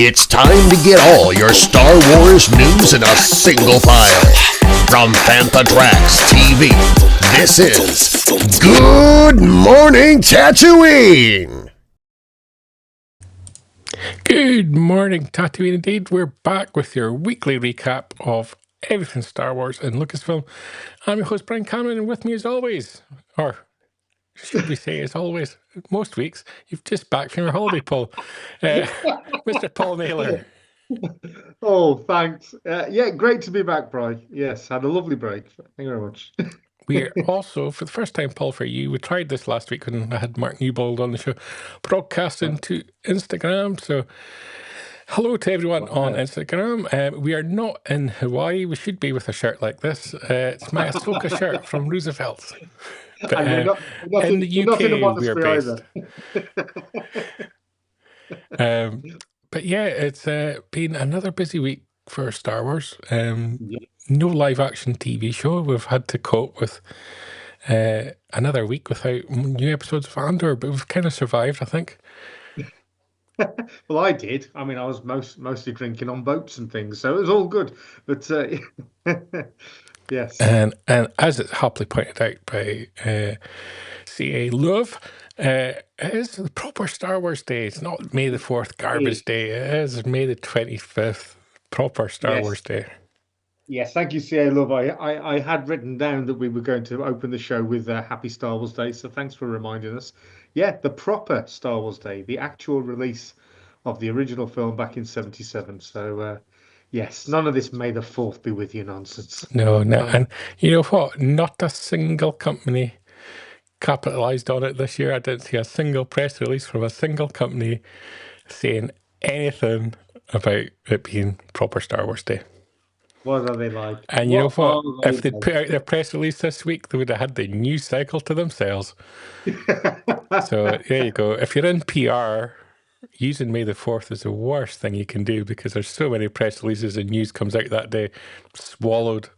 It's time to get all your Star Wars news in a single file. From Fantatrax TV, this is Good Morning Tatooine! Good morning, Tatooine indeed. We're back with your weekly recap of everything Star Wars and Lucasfilm. I'm your host, Brian Cameron, and with me as always, or should we say as always, most weeks, you've just back from your holiday, Paul. Mr. Paul Naylor. Oh, thanks. Yeah, great to be back, Brian. Yes, had a lovely break. Thank you very much. We are also, for the first time, Paul, for you, we tried this last week when I had Mark Newbold on the show, broadcasting to Instagram. So hello to everyone on Instagram. We are not in Hawaii. We should be with a shirt like this. It's my Ahsoka shirt from Roosevelt. But And we're not in the we're not in a UK, we are monastery based. But yeah, it's been another busy week for Star Wars. No live-action TV show. We've had to cope with another week without new episodes of Andor, but we've kind of survived, I think. Well, I did. I mean, I was mostly drinking on boats and things, so it was all good. But yes. And as it's happily pointed out by CA-LIVE, it is the proper Star Wars Day. It's not May the 4th garbage day. It is May the 25th proper Star Wars Day. Yes, thank you, CA-LIVE. I had written down that we were going to open the show with Happy Star Wars Day, so thanks for reminding us. Yeah, the proper Star Wars Day, the actual release of the original film back in '77. So, yes, none of this May the 4th be with you nonsense. No. And you know what? Not a single company capitalized on it this year. I didn't see a single press release from a single company saying anything about it being proper Star Wars Day. What are they like? And you know what? If they'd put out their press release this week, they would have had the news cycle to themselves. So there you go. If you're in PR, using May the 4th is the worst thing you can do because there's so many press releases and news comes out that day, swallowed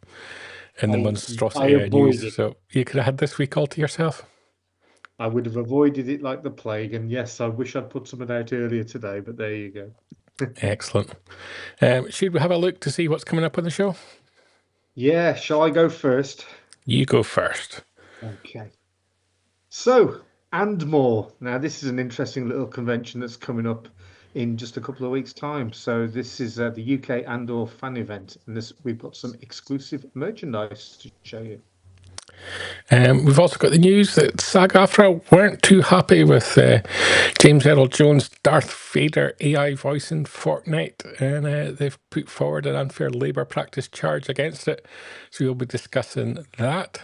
in the monstrosity of news. So you could have had this week all to yourself. I would have avoided it like the plague. And yes, I wish I'd put something out earlier today, but there you go. Excellent. Should we have a look to see what's coming up on the show? Yeah, shall I go first? You go first. Okay. So, and more. Now, this is an interesting little convention that's coming up in just a couple of weeks' time. So this is the UK Andor fan event, and we've got some exclusive merchandise to show you. We've also got the news that SAG-AFTRA weren't too happy with James Earl Jones' Darth Vader AI voice in Fortnite, and they've put forward an unfair labour practice charge against it. So we'll be discussing that.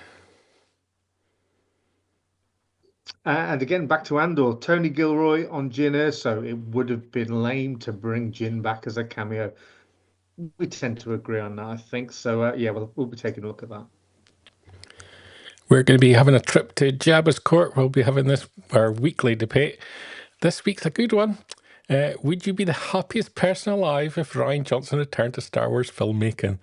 And again, back to Andor, Tony Gilroy on Jyn Erso. It would have been lame to bring Jyn back as a cameo. We tend to agree on that, I think. So, yeah, we'll be taking a look at that. We're going to be having a trip to JABBA's court. We'll be having our weekly debate. This week's a good one. Would you be the happiest person alive if Rian Johnson returned to Star Wars filmmaking?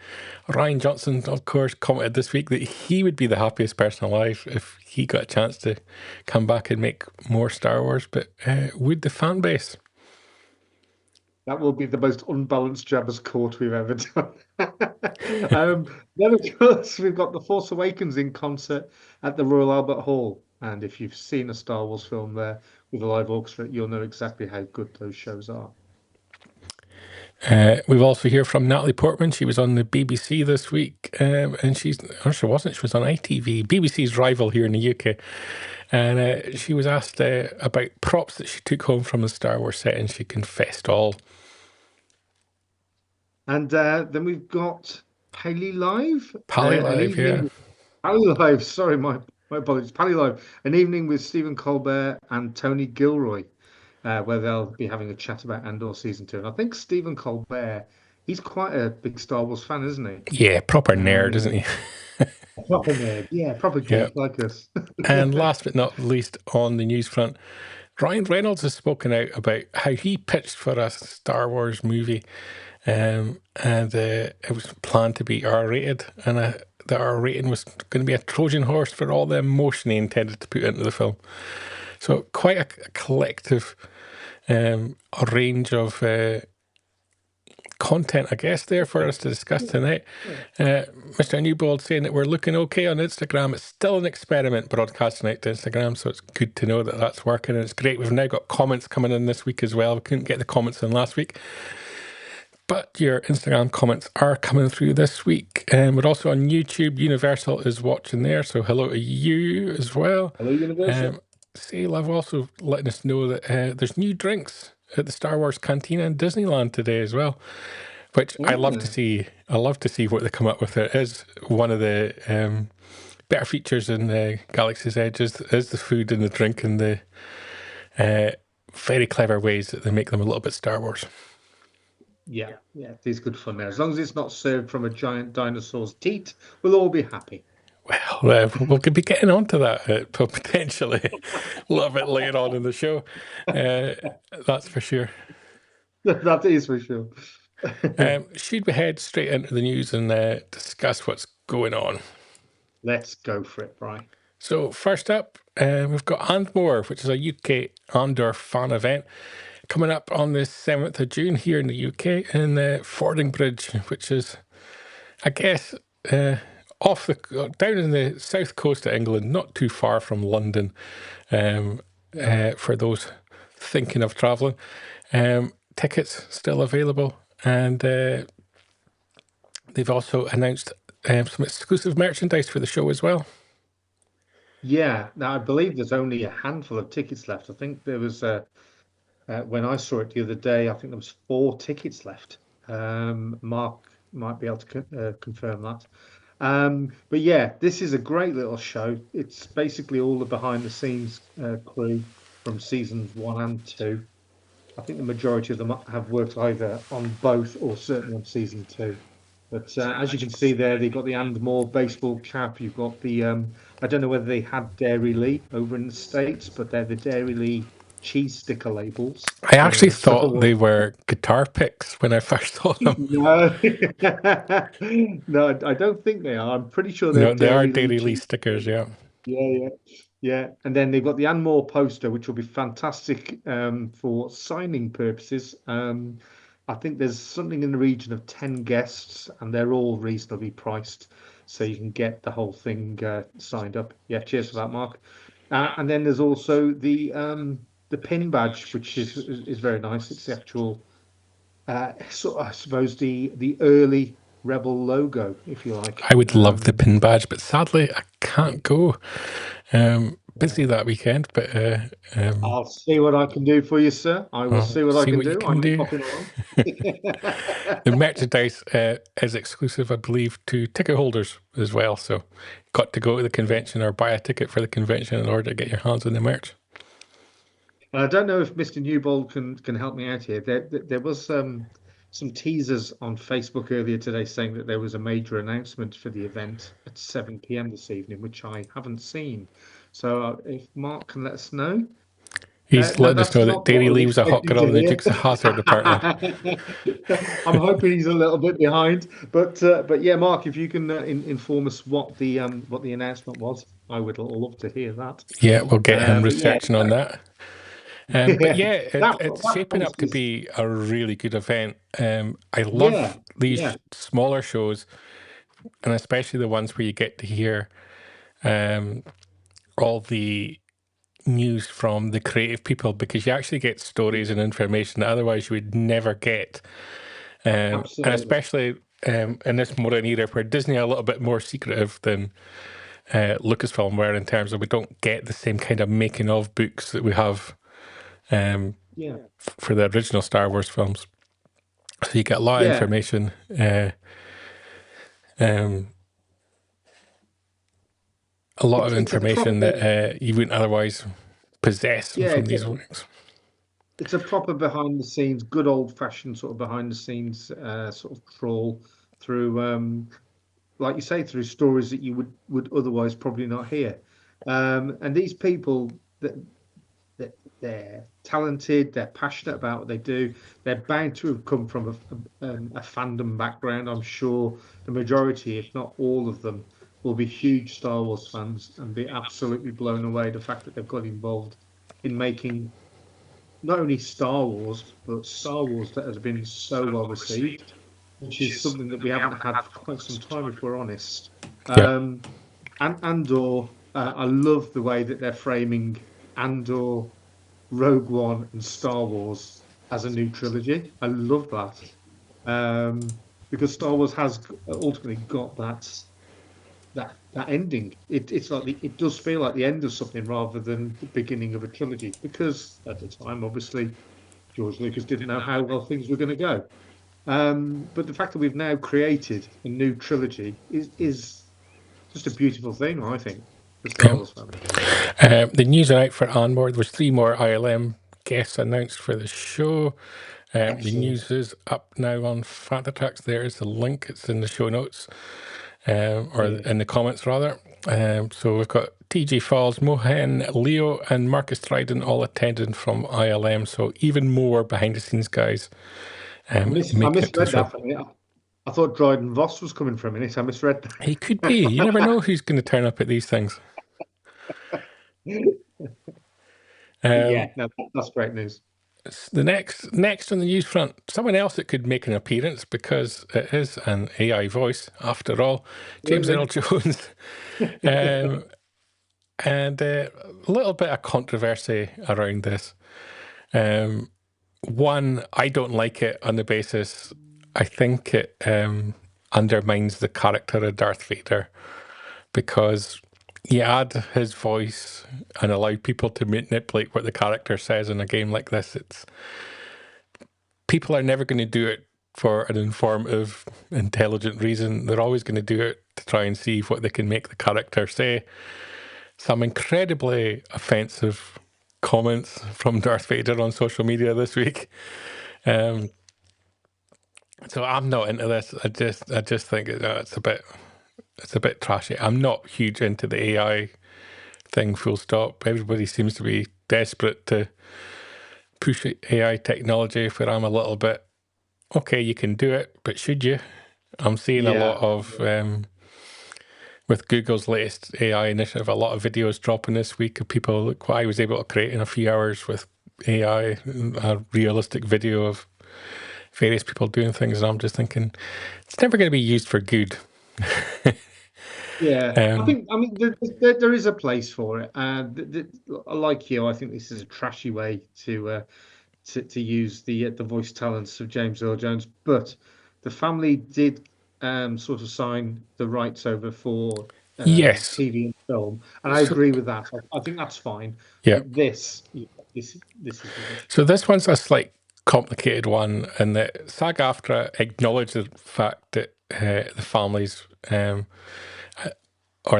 Rian Johnson, of course, commented this week that he would be the happiest person alive if he got a chance to come back and make more Star Wars. But would the fan base? That will be the most unbalanced JABBA's court we've ever done. Then, of course, we've got The Force Awakens in concert at the Royal Albert Hall. And if you've seen a Star Wars film there with a live orchestra, you'll know exactly how good those shows are. We've also heard from Natalie Portman. She was on the BBC this week, and she wasn't. She was on ITV, BBC's rival here in the UK. And she was asked about props that she took home from the Star Wars set, and she confessed all. And then we've got PaleyLIVE. PaleyLIVE, yeah. PaleyLIVE, sorry, my apologies. PaleyLIVE, an evening with Stephen Colbert and Tony Gilroy, where they'll be having a chat about Andor Season 2. And I think Stephen Colbert, he's quite a big Star Wars fan, isn't he? Yeah, proper nerd, isn't he? Proper nerd, yeah, proper geek like us. And last but not least on the news front, Ryan Reynolds has spoken out about how he pitched for a Star Wars movie, and it was planned to be R-rated, and the R rating was going to be a Trojan horse for all the emotion he intended to put into the film. So quite a collective range of content, I guess, there for us to discuss tonight. Mr. Newbold saying that we're looking okay on Instagram. It's still an experiment broadcasting out to Instagram, so it's good to know that that's working, and it's great. We've now got comments coming in this week as well. We couldn't get the comments in last week, but your Instagram comments are coming through this week. And we're also on YouTube. Universal is watching there, so hello to you as well. Hello, Universal. PaleyLIVE also letting us know that there's new drinks at the Star Wars Cantina in Disneyland today as well, which I love to see. I love to see what they come up with. It is one of the better features in Galaxy's Edge is the food and the drink and the very clever ways that they make them a little bit Star Wars. Yeah, it is good fun there. As long as it's not served from a giant dinosaur's teat, we'll all be happy. Well, we'll be getting onto that potentially a little bit later on in the show. That's for sure. That is for sure. Should we head straight into the news and discuss what's going on? Let's go for it, Brian. So first up, we've got Andor, which is a UK Andor fan event coming up on the 7th of June here in the UK in Fordingbridge, which is, I guess, down in the south coast of England, not too far from London, for those thinking of travelling. Tickets still available, and they've also announced some exclusive merchandise for the show as well. Yeah, now I believe there's only a handful of tickets left. I think there was when I saw it the other day, I think there was 4 tickets left. Mark might be able to confirm that. But yeah, this is a great little show. It's basically all the behind the scenes crew from seasons 1 and 2. I think the majority of them have worked either on both or certainly on season 2. But as you can see there, they've got the Andor baseball cap. You've got the, I don't know whether they had Dairy Lee over in the States, but they're the Dairy Lee cheese sticker labels. I actually thought they were guitar picks when I first saw them. No, no, I don't think they are. I'm pretty sure they are Dairy Lee stickers, yeah. Yeah. And then they've got the Andor poster, which will be fantastic for signing purposes. I think there's something in the region of 10 guests, and they're all reasonably priced, so you can get the whole thing signed up. Yeah, cheers for that, Mark. And then there's also the pin badge, which is very nice. It's the actual, I suppose the early Rebel logo, if you like. I would love the pin badge, but sadly I can't go. Busy that weekend, but I'll see what I can do for you, sir. I will see what I can do. I'm popping along. The merchandise is exclusive, I believe, to ticket holders as well. So, got to go to the convention or buy a ticket for the convention in order to get your hands on the merch. I don't know if Mr. Newbold can help me out here. There was some teasers on Facebook earlier today saying that there was a major announcement for the event at 7 p.m. this evening, which I haven't seen. So if Mark can let us know. He's letting us know that Dairy Lee was a hot girl in the Dukes of Hazzard department. I'm hoping he's a little bit behind, but yeah, Mark, if you can inform us what the announcement was, I would love to hear that. Yeah, we'll get him researching on that. But yeah, it's shaping up to be a really good event. I love these smaller shows, and especially the ones where you get to hear all the news from the creative people, because you actually get stories and information that otherwise you would never get. And especially in this modern era where Disney are a little bit more secretive than Lucasfilm were, in terms of we don't get the same kind of making of books that we have for the original Star Wars films. So you get a lot of information. A lot of information that you wouldn't otherwise possess from these works. It's a proper behind the scenes, good old fashioned sort of behind the scenes sort of trawl through, like you say, through stories that you would otherwise probably not hear. And these people, they're talented, they're passionate about what they do. They're bound to have come from a fandom background. I'm sure the majority, if not all of them, will be huge Star Wars fans and be absolutely blown away the fact that they've got involved in making not only Star Wars, but Star Wars that has been so well received, which is something that we haven't had for quite some time, if we're honest. Yeah. And Andor, I love the way that they're framing Andor, Rogue One, and Star Wars as a new trilogy. I love that, because Star Wars has ultimately got that ending. It's like it does feel like the end of something rather than the beginning of a trilogy. Because at the time, obviously, George Lucas didn't know how well things were going to go. But the fact that we've now created a new trilogy is just a beautiful thing, I think, for Star Wars fans. The news are out for Andor. There was 3 more ILM guests announced for the show. The news is up now on Fantatrax. There is the link. It's in the show notes, in the comments rather. So we've got TJ Falls, Mohan, Leo, and Marcus Dryden all attending from ILM. So even more behind the scenes guys. I misread that for me. I thought Dryden Voss was coming for a minute. I misread that. He could be. You never know who's going to turn up at these things. Yeah, no, that's great news. The next on the news front, someone else that could make an appearance because it is an AI voice after all, James Earl Jones. And a little bit of controversy around this. One, I don't like it on the basis I think it undermines the character of Darth Vader, because you add his voice and allow people to manipulate what the character says in a game like this. People are never going to do it for an informative, intelligent reason. They're always going to do it to try and see what they can make the character say. Some incredibly offensive comments from Darth Vader on social media this week. So I'm not into this. I just think it's a bit trashy. I'm not huge into the AI thing, full stop. Everybody seems to be desperate to push AI technology, where I'm a little bit, okay, you can do it, but should you? I'm seeing a lot of, with Google's latest AI initiative, a lot of videos dropping this week of people, look what I was able to create in a few hours with AI, a realistic video of various people doing things. And I'm just thinking, it's never going to be used for good. I mean, there is a place for it. Like you, I think this is a trashy way to use the voice talents of James Earl Jones. But the family did sort of sign the rights over for Yes. TV and film, and I agree with that. I think that's fine. Yeah. But this is rubbish. So this one's a slight complicated one, and that SAG-AFTRA acknowledged the fact that the families or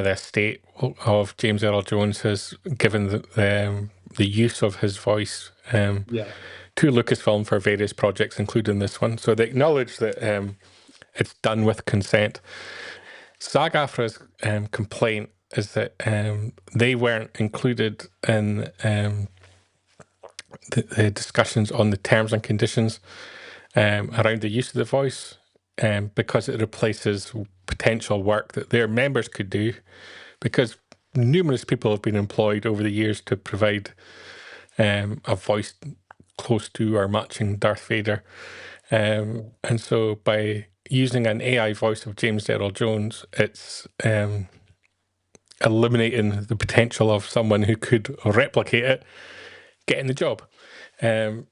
the estate of James Earl Jones has given the use of his voice to Lucasfilm for various projects, including this one. So they acknowledge that it's done with consent. SAG-AFTRA's complaint is that they weren't included in the discussions on the terms and conditions around the use of the voice, because it replaces potential work that their members could do, because numerous people have been employed over the years to provide a voice close to or matching Darth Vader. And so by using an AI voice of James Earl Jones, it's eliminating the potential of someone who could replicate it getting the job. When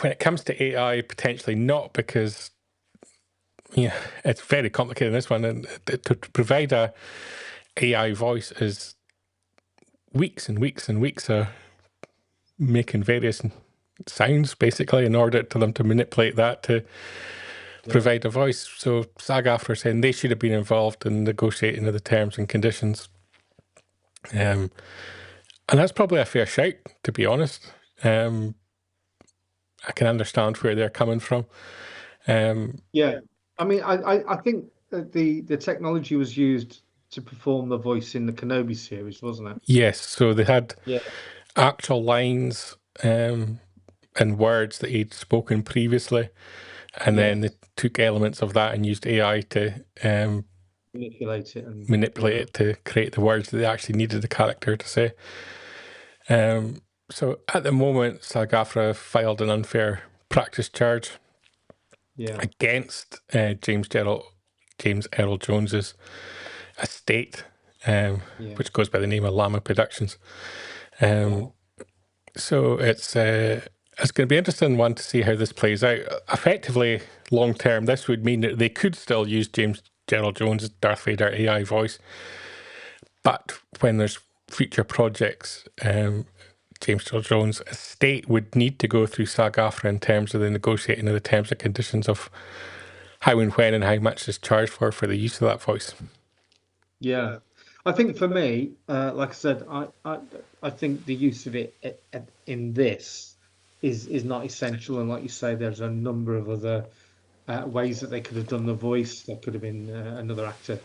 it comes to AI, potentially not, because it's very complicated, this one, and to provide a AI voice is weeks and weeks and weeks of making various sounds, basically, in order to them to manipulate that to provide a voice. So SAG-AFTRA are saying they should have been involved in negotiating the terms and conditions. And that's probably a fair shout, to be honest. I can understand where they're coming from. I mean, I think that the technology was used to perform the voice in the Kenobi series, wasn't it? Yes, so they had actual lines and words that he'd spoken previously, and then they took elements of that and used AI to manipulate it to create the words that they actually needed the character to say. So at the moment, SAG-AFTRA filed an unfair practice charge against James Earl Jones's estate, which goes by the name of Llama Productions. So it's going to be an interesting one to see how this plays out. Effectively, long term, this would mean that they could still use James Earl Jones' Darth Vader AI voice, but when there's future projects, James Earl Jones' estate would need to go through SAG-AFTRA in terms of the negotiating of the terms and conditions of how and when and how much is charged for the use of that voice. Yeah, I think for me, like I said, I think the use of it in this is not essential. And like you say, there's a number of other ways that they could have done the voice. There could have been another actor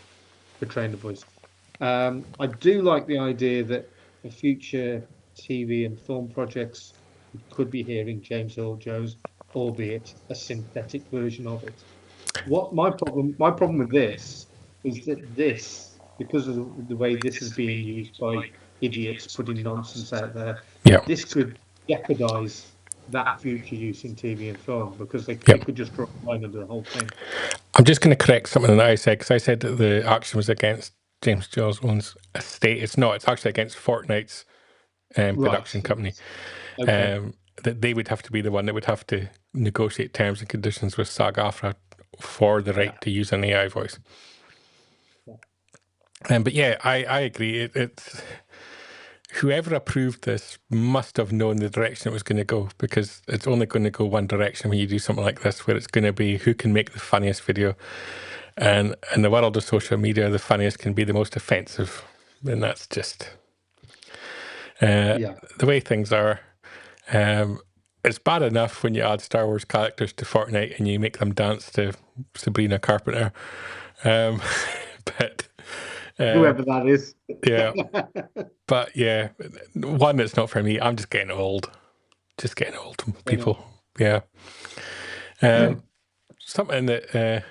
portraying the voice. I do like the idea that for future TV and film projects, we could be hearing James Earl Jones, albeit a synthetic version of it. What my problem with this is that this, because of the way this is being used by idiots putting nonsense out there, Yeah. this could jeopardize that future use in TV and film because they could just draw a line under the whole thing. I'm just going to correct something that I said, because I said that the action was against James Earl Jones' estate. It's not. It's actually against Fortnite's production company. Okay. That they would have to be the one that would have to negotiate terms and conditions with SAG-AFTRA for the right to use an AI voice. But yeah, I agree. It's whoever approved this must have known the direction it was going to go, because it's only going to go one direction when you do something like this, where it's going to be who can make the funniest video. And in the world of social media, the funniest can be the most offensive. And that's just the way things are. It's bad enough when you add Star Wars characters to Fortnite and you make them dance to Sabrina Carpenter. But whoever that is. Yeah. But yeah, one, it's not for me. I'm just getting old. Just getting old, people. Yeah. Something that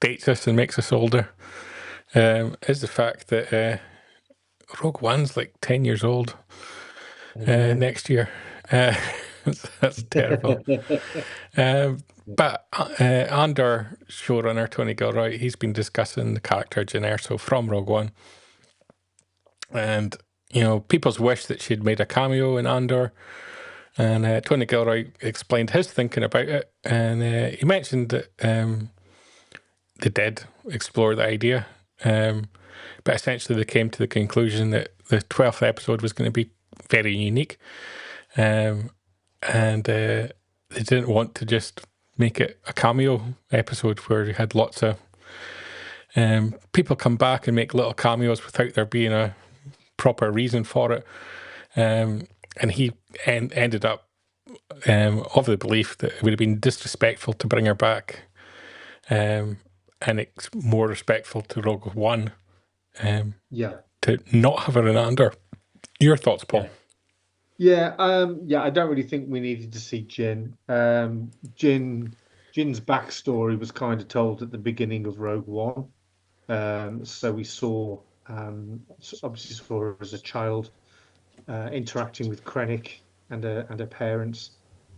dates us and makes us older is the fact that Rogue One's like 10 years old next year. That's terrible. But Andor showrunner Tony Gilroy, he's been discussing the character Jyn Erso from Rogue One. And, you know, people's wish that she'd made a cameo in Andor. And Tony Gilroy explained his thinking about it. And he mentioned that they did explore the idea. But essentially they came to the conclusion that the 12th episode was going to be very unique. And they didn't want to just make it a cameo episode where you had lots of people come back and make little cameos without there being a proper reason for it. And he ended up of the belief that it would have been disrespectful to bring her back. And it's more respectful to Rogue One to not have her in Andor. Your thoughts, Paul? Yeah, I don't really think we needed to see Jyn. Jyn's backstory was kind of told at the beginning of Rogue One. So we saw, obviously saw her as a child interacting with Krennic and her parents.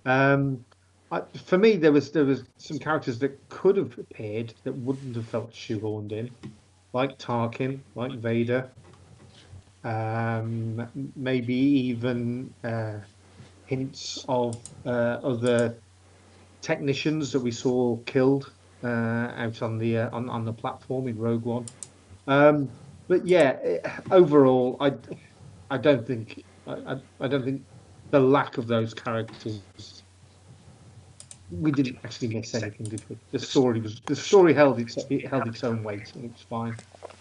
For me, there was some characters that could have appeared that wouldn't have felt shoehorned in, like Tarkin, like Vader. Maybe even hints of other technicians that we saw killed out on the platform in Rogue One. But yeah, overall, I don't think the lack of those characters, we didn't actually miss anything, did we? The story held its own weight, and it's fine.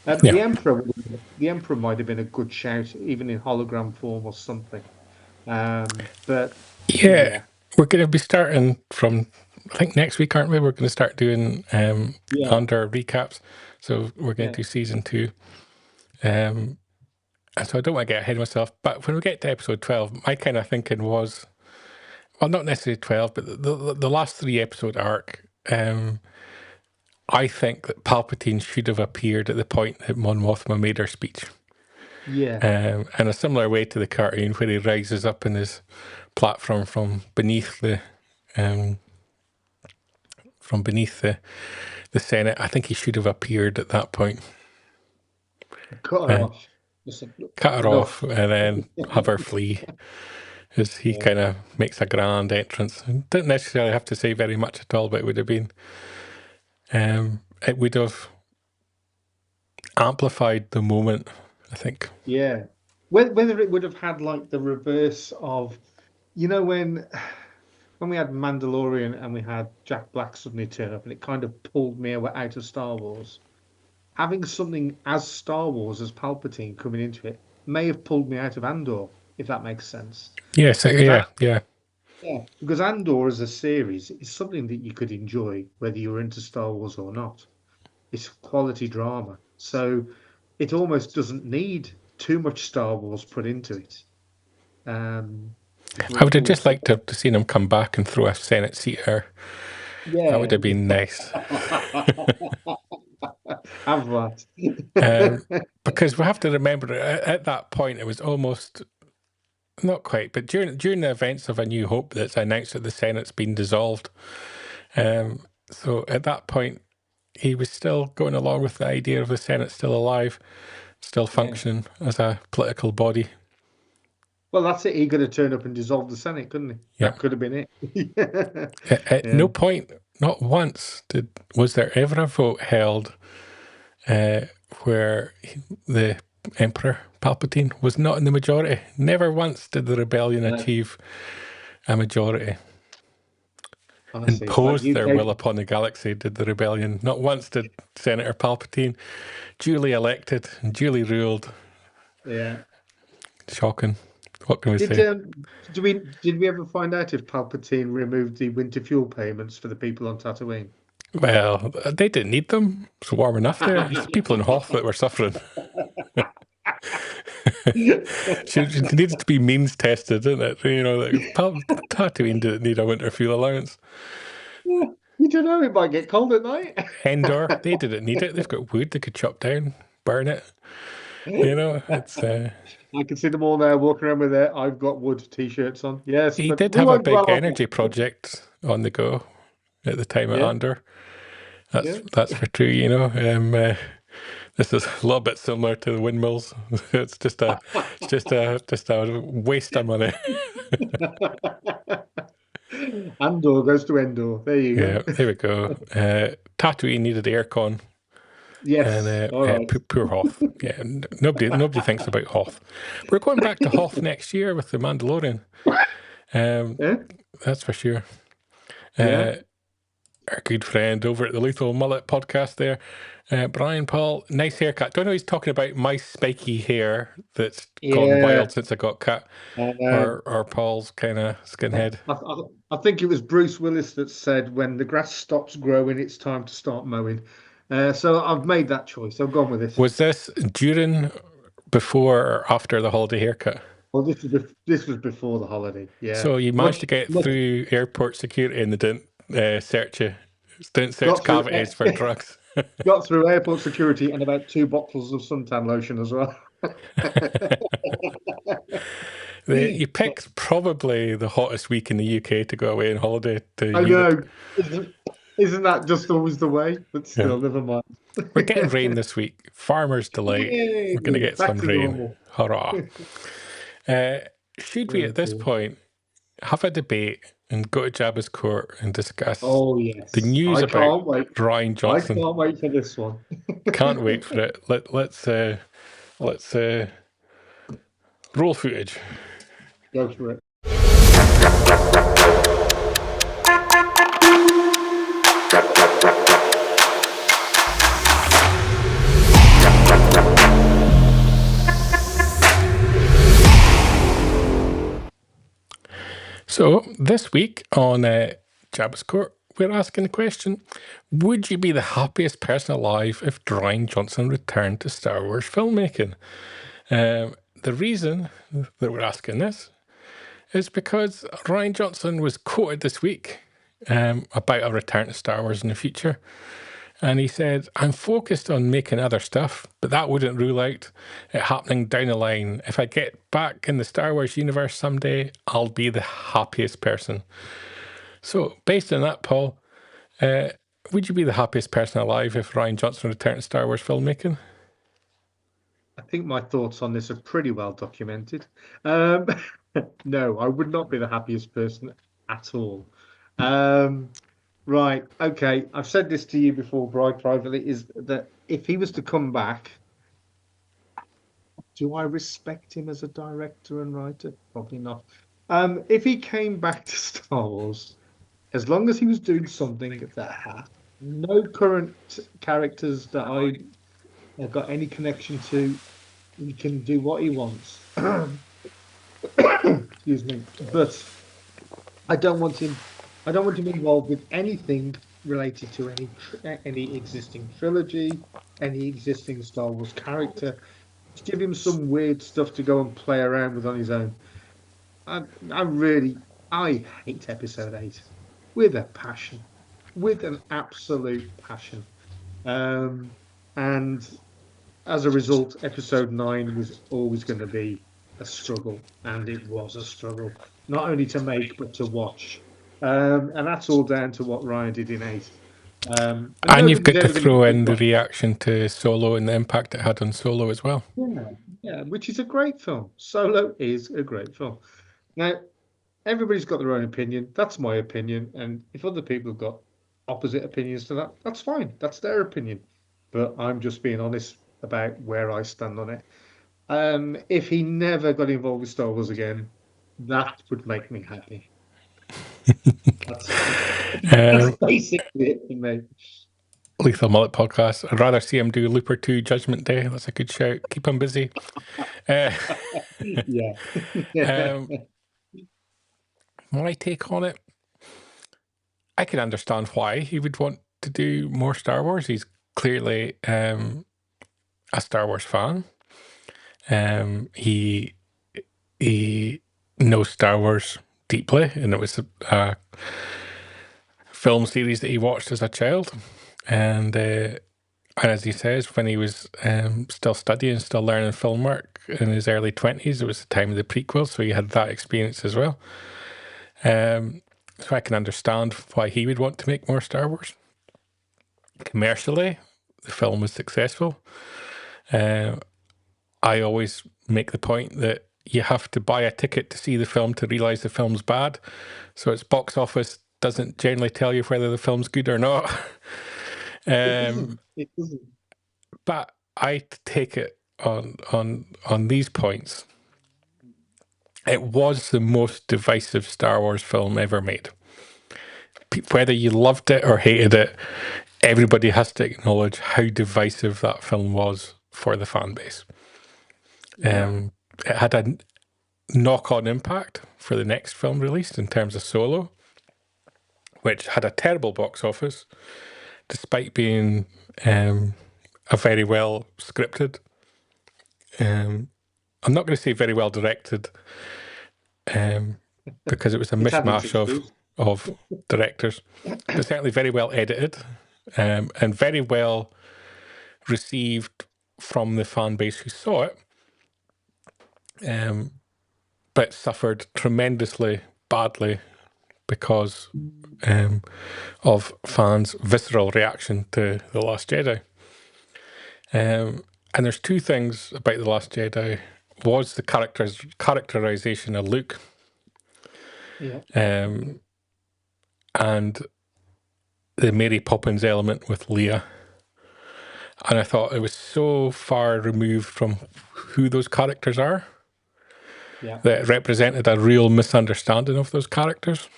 The Emperor might have been a good shout, even in hologram form or something. But yeah, we're going to be starting from, I think, next week, aren't we? We're going to start doing Andor recaps. So we're going to do season 2. And so I don't want to get ahead of myself, but when we get to episode 12, my kind of thinking was, well, not necessarily 12, but the last 3 episode arc, I think that Palpatine should have appeared at the point that Mon Mothma made her speech. Yeah. in a similar way to the cartoon where he rises up in his platform from beneath the Senate. I think he should have appeared at that point. Cut her off. Listen, Cut her enough. off and then have her flee, as he kind of makes a grand entrance. Didn't necessarily have to say very much at all, but it would have been, it would have amplified the moment, I think. Yeah. Whether it would have had like the reverse of, when we had Mandalorian and we had Jack Black suddenly turn up and it kind of pulled me out of Star Wars. Having something as Star Wars as Palpatine coming into it may have pulled me out of Andor, if that makes sense. Yes, yeah. Yeah, because Andor as a series is something that you could enjoy whether you were into Star Wars or not. It's quality drama. So it almost doesn't need too much Star Wars put into it. I would have just liked to seen him come back and throw a Senate seat at her. Yeah. That would have been nice. Have that. Because we have to remember, at that point, it was almost, not quite, but during the events of A New Hope, that's announced that the Senate's been dissolved. So at that point, he was still going along with the idea of the Senate still alive, still functioning as a political body. Well, that's it. He could have turned up and dissolved the Senate, couldn't he? Yeah. That could have been it. At no point, not once, was there ever a vote held where the Emperor Palpatine was not in the majority. Never once did the rebellion achieve a majority. Impose their will upon the galaxy, did the rebellion. Not once did Senator Palpatine, duly elected and duly ruled. Yeah. Shocking. What can we say? Did we ever find out if Palpatine removed the winter fuel payments for the people on Tatooine? Well, they didn't need them. It's warm enough there. It's the people in Hoth that were suffering. She needed to be means tested, didn't it? Tatooine didn't need a winter fuel allowance. You don't know, it might get cold at night. Endor, they didn't need it. They've got wood they could chop down, burn it. It's. I can see them all there walking around with their "I've got wood" t-shirts on. Yes, he did have a big energy project on the go at the time of Andor. That's for true. This is a little bit similar to the windmills. It's just a waste of money. Andor goes to Endor. There you go. Yeah, there we go. Tatooine needed aircon. Yes, and poor Hoth. Yeah, nobody thinks about Hoth. We're going back to Hoth next year with the Mandalorian. That's for sure. Our good friend over at the Lethal Mullet podcast there, Brian Paul, nice haircut. Don't know he's talking about my spiky hair that's gone wild since I got cut, or Paul's kind of skinhead. I think it was Bruce Willis that said, when the grass stops growing, it's time to start mowing. So I've made that choice. I've gone with it. Was this during, before, or after the holiday haircut? Well, this was before the holiday. Yeah. So you managed to get through airport security and they didn't search you. Didn't search cavities for drugs. Got through airport security and about 2 bottles of suntan lotion as well. You picked probably the hottest week in the UK to go away on holiday to I know. Isn't that just always the way? But still, never mind. We're getting rain this week. Farmer's delight. Yay, we're going to get some rain. Normal. Hurrah. Should we, at this point, have a debate and go to Jabba's court and discuss the news about Rian Johnson? I can't wait for this one. Can't wait for it. Let's roll footage. Go for it. So this week on Jabba's Court, we're asking the question, would you be the happiest person alive if Rian Johnson returned to Star Wars filmmaking? The reason that we're asking this is because Rian Johnson was quoted this week about a return to Star Wars in the future. And he said, I'm focused on making other stuff, but that wouldn't rule out it happening down the line. If I get back in the Star Wars universe someday, I'll be the happiest person. So, based on that, Paul, would you be the happiest person alive if Rian Johnson returned to Star Wars filmmaking? I think my thoughts on this are pretty well documented. No, I would not be the happiest person at all. Right, okay. I've said this to you before, Brian, privately, is that if he was to come back, do I respect him as a director and writer? Probably not. If he came back to Star Wars, as long as he was doing something that had no current characters that I have got any connection to, he can do what he wants. Excuse me. But I don't want him. I don't want him involved with anything related to any existing trilogy, any existing Star Wars character. Just give him some weird stuff to go and play around with on his own. I hate Episode 8 with a passion, with an absolute passion. And as a result, Episode 9 was always going to be a struggle, and it was a struggle, not only to make but to watch. And that's all down to what Ryan did in 8. And you've nobody's got to ever gonna throw do in the what- reaction to Solo and the impact it had on Solo as well. Yeah, which is a great film. Solo is a great film. Now, everybody's got their own opinion. That's my opinion. And if other people have got opposite opinions to that, that's fine. That's their opinion. But I'm just being honest about where I stand on it. If he never got involved with Star Wars again, that would make me happy. That's basically it for me. Lethal Mullet podcast. I'd rather see him do Looper 2 Judgment Day. That's a good shout. Keep him busy. Yeah. My take on it, I can understand why he would want to do more Star Wars. He's clearly a Star Wars fan. He knows Star Wars deeply, and it was a film series that he watched as a child. And as he says, when he was still studying, still learning film work in his early 20s, it was the time of the prequels, so he had that experience as well. So I can understand why he would want to make more Star Wars. Commercially, the film was successful. I always make the point that you have to buy a ticket to see the film to realise the film's bad. So its box office doesn't generally tell you whether the film's good or not. It doesn't. But I take it on these points. It was the most divisive Star Wars film ever made. Whether you loved it or hated it, everybody has to acknowledge how divisive that film was for the fan base. It had a knock-on impact for the next film released in terms of Solo, which had a terrible box office, despite being a very well scripted. I'm not going to say very well directed, because it was a mishmash of directors, but certainly very well edited, and very well received from the fan base who saw it, but suffered tremendously badly because of fans' visceral reaction to The Last Jedi. And there's two things about The Last Jedi. Was the characterization of Luke, and the Mary Poppins element with Leia. And I thought it was so far removed from who those characters are that it represented a real misunderstanding of those characters.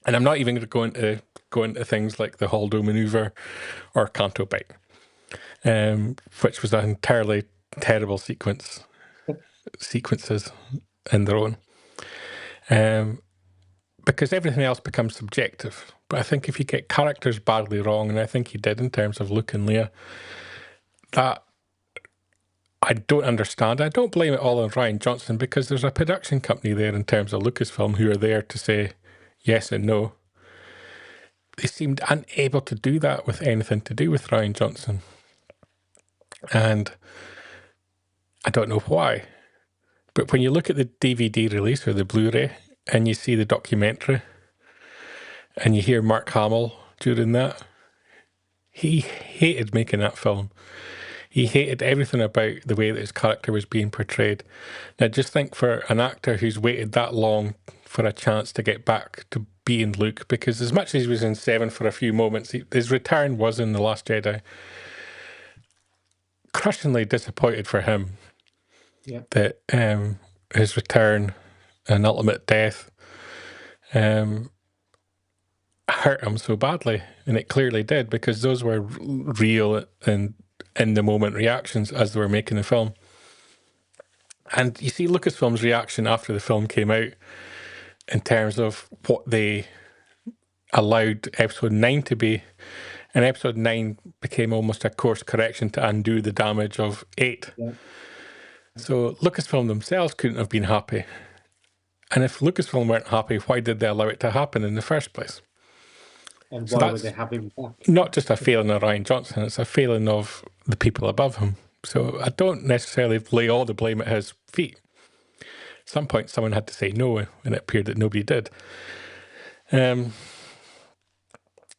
And I'm not even going to go into things like the Holdo maneuver or Canto Bight, which was an entirely terrible sequences in their own. Because everything else becomes subjective. But I think if you get characters badly wrong, and I think he did in terms of Luke and Leia, that I don't understand. I don't blame it all on Rian Johnson, because there's a production company there in terms of Lucasfilm who are there to say yes and no. they seemed unable to do that with anything to do with Rian Johnson. And I don't know why. But when you look at the DVD release or the Blu-ray and you see the documentary and you hear Mark Hamill during that, he hated making that film. He hated everything about the way that his character was being portrayed. Now, just think for an actor who's waited that long for a chance to get back to being Luke, because as much as he was in Seven for a few moments, his return was in The Last Jedi. Crushingly disappointed for him that his return and ultimate death hurt him so badly, and it clearly did, because those were real and in the moment reactions as they were making the film. And you see Lucasfilm's reaction after the film came out in terms of what they allowed episode 9 to be, and episode 9 became almost a course correction to undo the damage of 8. So Lucasfilm themselves couldn't have been happy, and if Lucasfilm weren't happy, why did they allow it to happen in the first place? And So why were they having that? Not just a failing of Rian Johnson, it's a failing of the people above him. So I don't necessarily lay all the blame at his feet. At some point, someone had to say no, and it appeared that nobody did.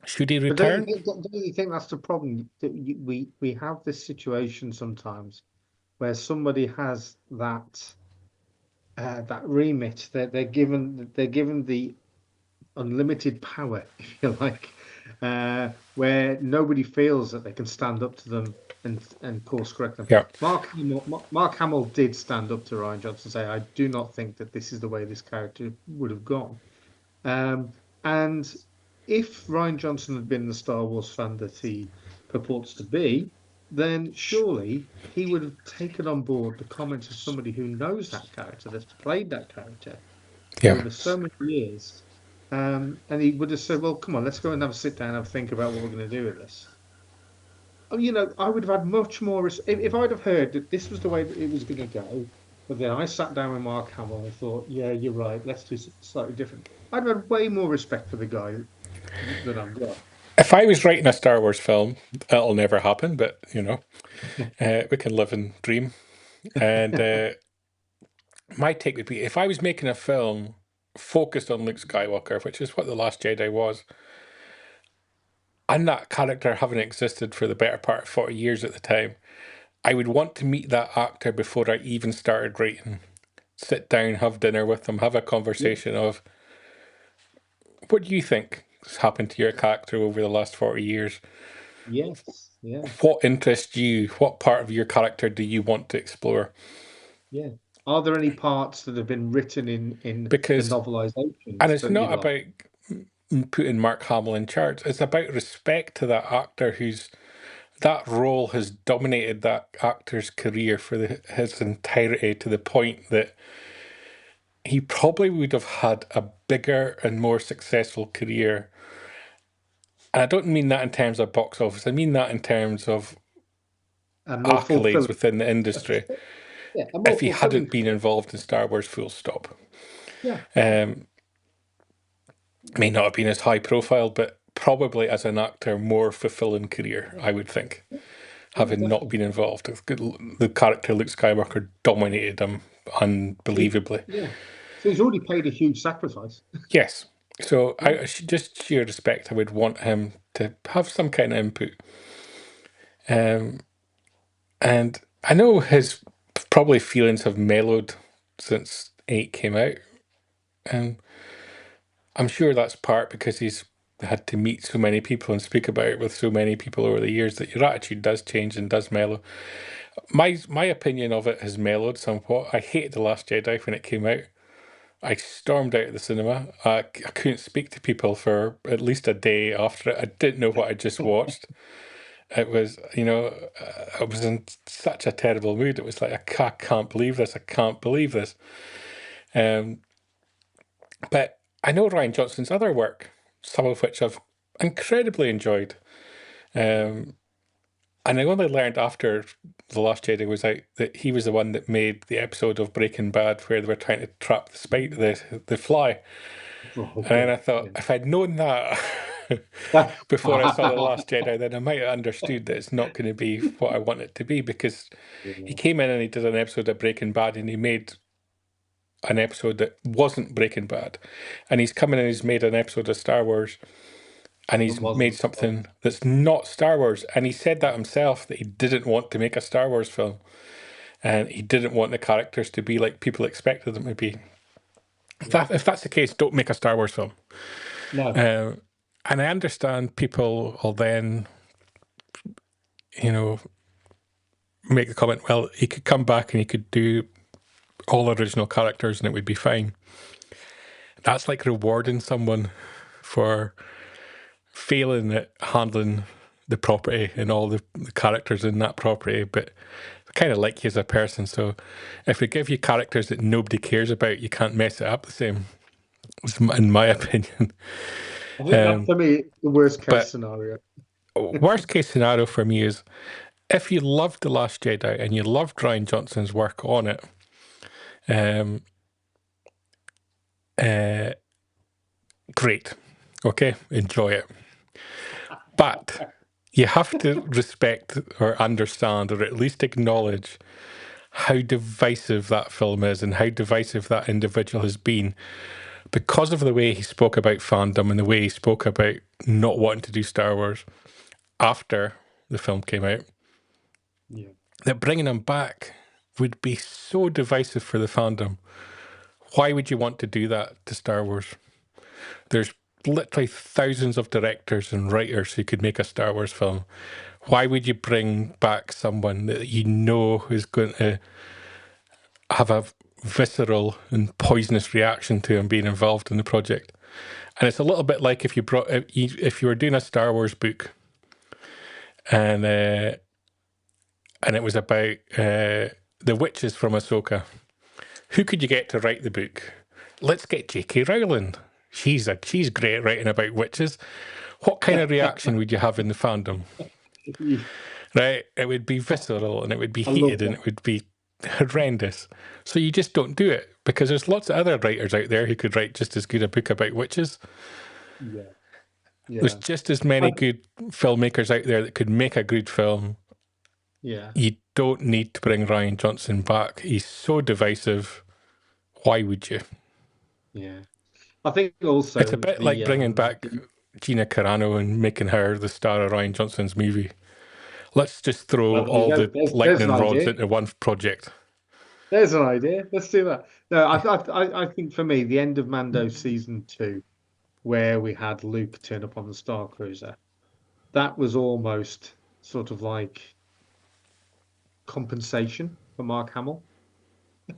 Should he return? Don't you think that's the problem? That we have this situation sometimes where somebody has that remit. They're given the unlimited power, if you like, where nobody feels that they can stand up to them and course correct them. Yeah. Mark Hamill did stand up to Rian Johnson and say, I do not think that this is the way this character would have gone. And if Rian Johnson had been the Star Wars fan that he purports to be, then surely he would have taken on board the comments of somebody who knows that character, that's played that character over so many years. And he would have said, well, come on, let's go and have a sit down and have a think about what we're going to do with this. You know, I would have had much more... If I'd have heard that this was the way that it was going to go, but then I sat down with Mark Hamill and thought, yeah, you're right, let's do something slightly different, I'd have had way more respect for the guy than I've got. If I was writing a Star Wars film, it'll never happen, but, you know, we can live and dream. And my take would be, if I was making a film focused on Luke Skywalker, which is what The Last Jedi was, and that character having existed for the better part of 40 years at the time, I would want to meet that actor before I even started writing. Sit down, have dinner with them, have a conversation of, what do you think has happened to your character over the last 40 years? Yes, yeah. What interests you? What part of your character do you want to explore? Yeah. Are there any parts that have been written in the novelizations? And it's not about putting Mark Hamill in charge. It's about respect to that actor that role has dominated that actor's career for his entirety, to the point that he probably would have had a bigger and more successful career. And I don't mean that in terms of box office. I mean that in terms of accolades within the industry. If he hadn't been involved in Star Wars, full stop. Yeah. May not have been as high profile, but probably as an actor, more fulfilling career, I would think. Having not been involved. The character Luke Skywalker dominated him unbelievably. Yeah. So he's already paid a huge sacrifice. Yes. So I just sheer respect, I would want him to have some kind of input. And I know his probably feelings have mellowed since 8 came out. And I'm sure that's part because he's had to meet so many people and speak about it with so many people over the years that your attitude does change and does mellow. My opinion of it has mellowed somewhat. I hated The Last Jedi when it came out. I stormed out of the cinema. I couldn't speak to people for at least a day after it. I didn't know what I just watched. It was, you know, I was in such a terrible mood. It was like, I can't believe this. I can't believe this. But I know Rian Johnson's other work, some of which I've incredibly enjoyed. And I only learned after The Last Jedi was out that he was the one that made the episode of Breaking Bad where they were trying to trap the fly. And then I thought, if I'd known that, before I saw The Last Jedi, then I might have understood that it's not going to be what I want it to be, because he came in and he did an episode of Breaking Bad and he made an episode that wasn't Breaking Bad. And he's come in and he's made an episode of Star Wars and he's made something that's not Star Wars. And he said that himself, that he didn't want to make a Star Wars film. And he didn't want the characters to be like people expected them to be. If that's the case, don't make a Star Wars film. No. And I understand people will then, make the comment, well, he could come back and he could do all original characters and it would be fine. That's like rewarding someone for failing at handling the property and all the characters in that property, but I kind of like you as a person. So if we give you characters that nobody cares about, you can't mess it up the same, in my opinion. I think that's, for me, the worst case scenario. Worst case scenario for me is if you loved The Last Jedi and you loved Rian Johnson's work on it, great. Okay, enjoy it. But you have to respect or understand or at least acknowledge how divisive that film is and how divisive that individual has been because of the way he spoke about fandom and the way he spoke about not wanting to do Star Wars after the film came out. Yeah. That bringing him back would be so divisive for the fandom. Why would you want to do that to Star Wars? There's literally thousands of directors and writers who could make a Star Wars film. Why would you bring back someone that you know is going to have a visceral and poisonous reaction to him being involved in the project? And it's a little bit like if you were doing a Star Wars book and it was about the witches from Ahsoka. Who could you get to write the book? Let's get J.K. Rowling. She's great at writing about witches. What kind of reaction would you have in the fandom? Right? It would be visceral and it would be heated and it would be horrendous. So you just don't do it because there's lots of other writers out there who could write just as good a book about witches. Yeah. There's just as many good filmmakers out there that could make a good film. Yeah. You don't need to bring Rian Johnson back. He's so divisive. Why would you? Yeah. I think also it's a bit like bringing back Gina Carano and making her the star of Rian Johnson's movie. Let's just throw all the lightning rods into one project. There's an idea. Let's do that. No, I think for me, the end of Mando season 2, where we had Luke turn up on the Star Cruiser, that was almost sort of like compensation for Mark Hamill.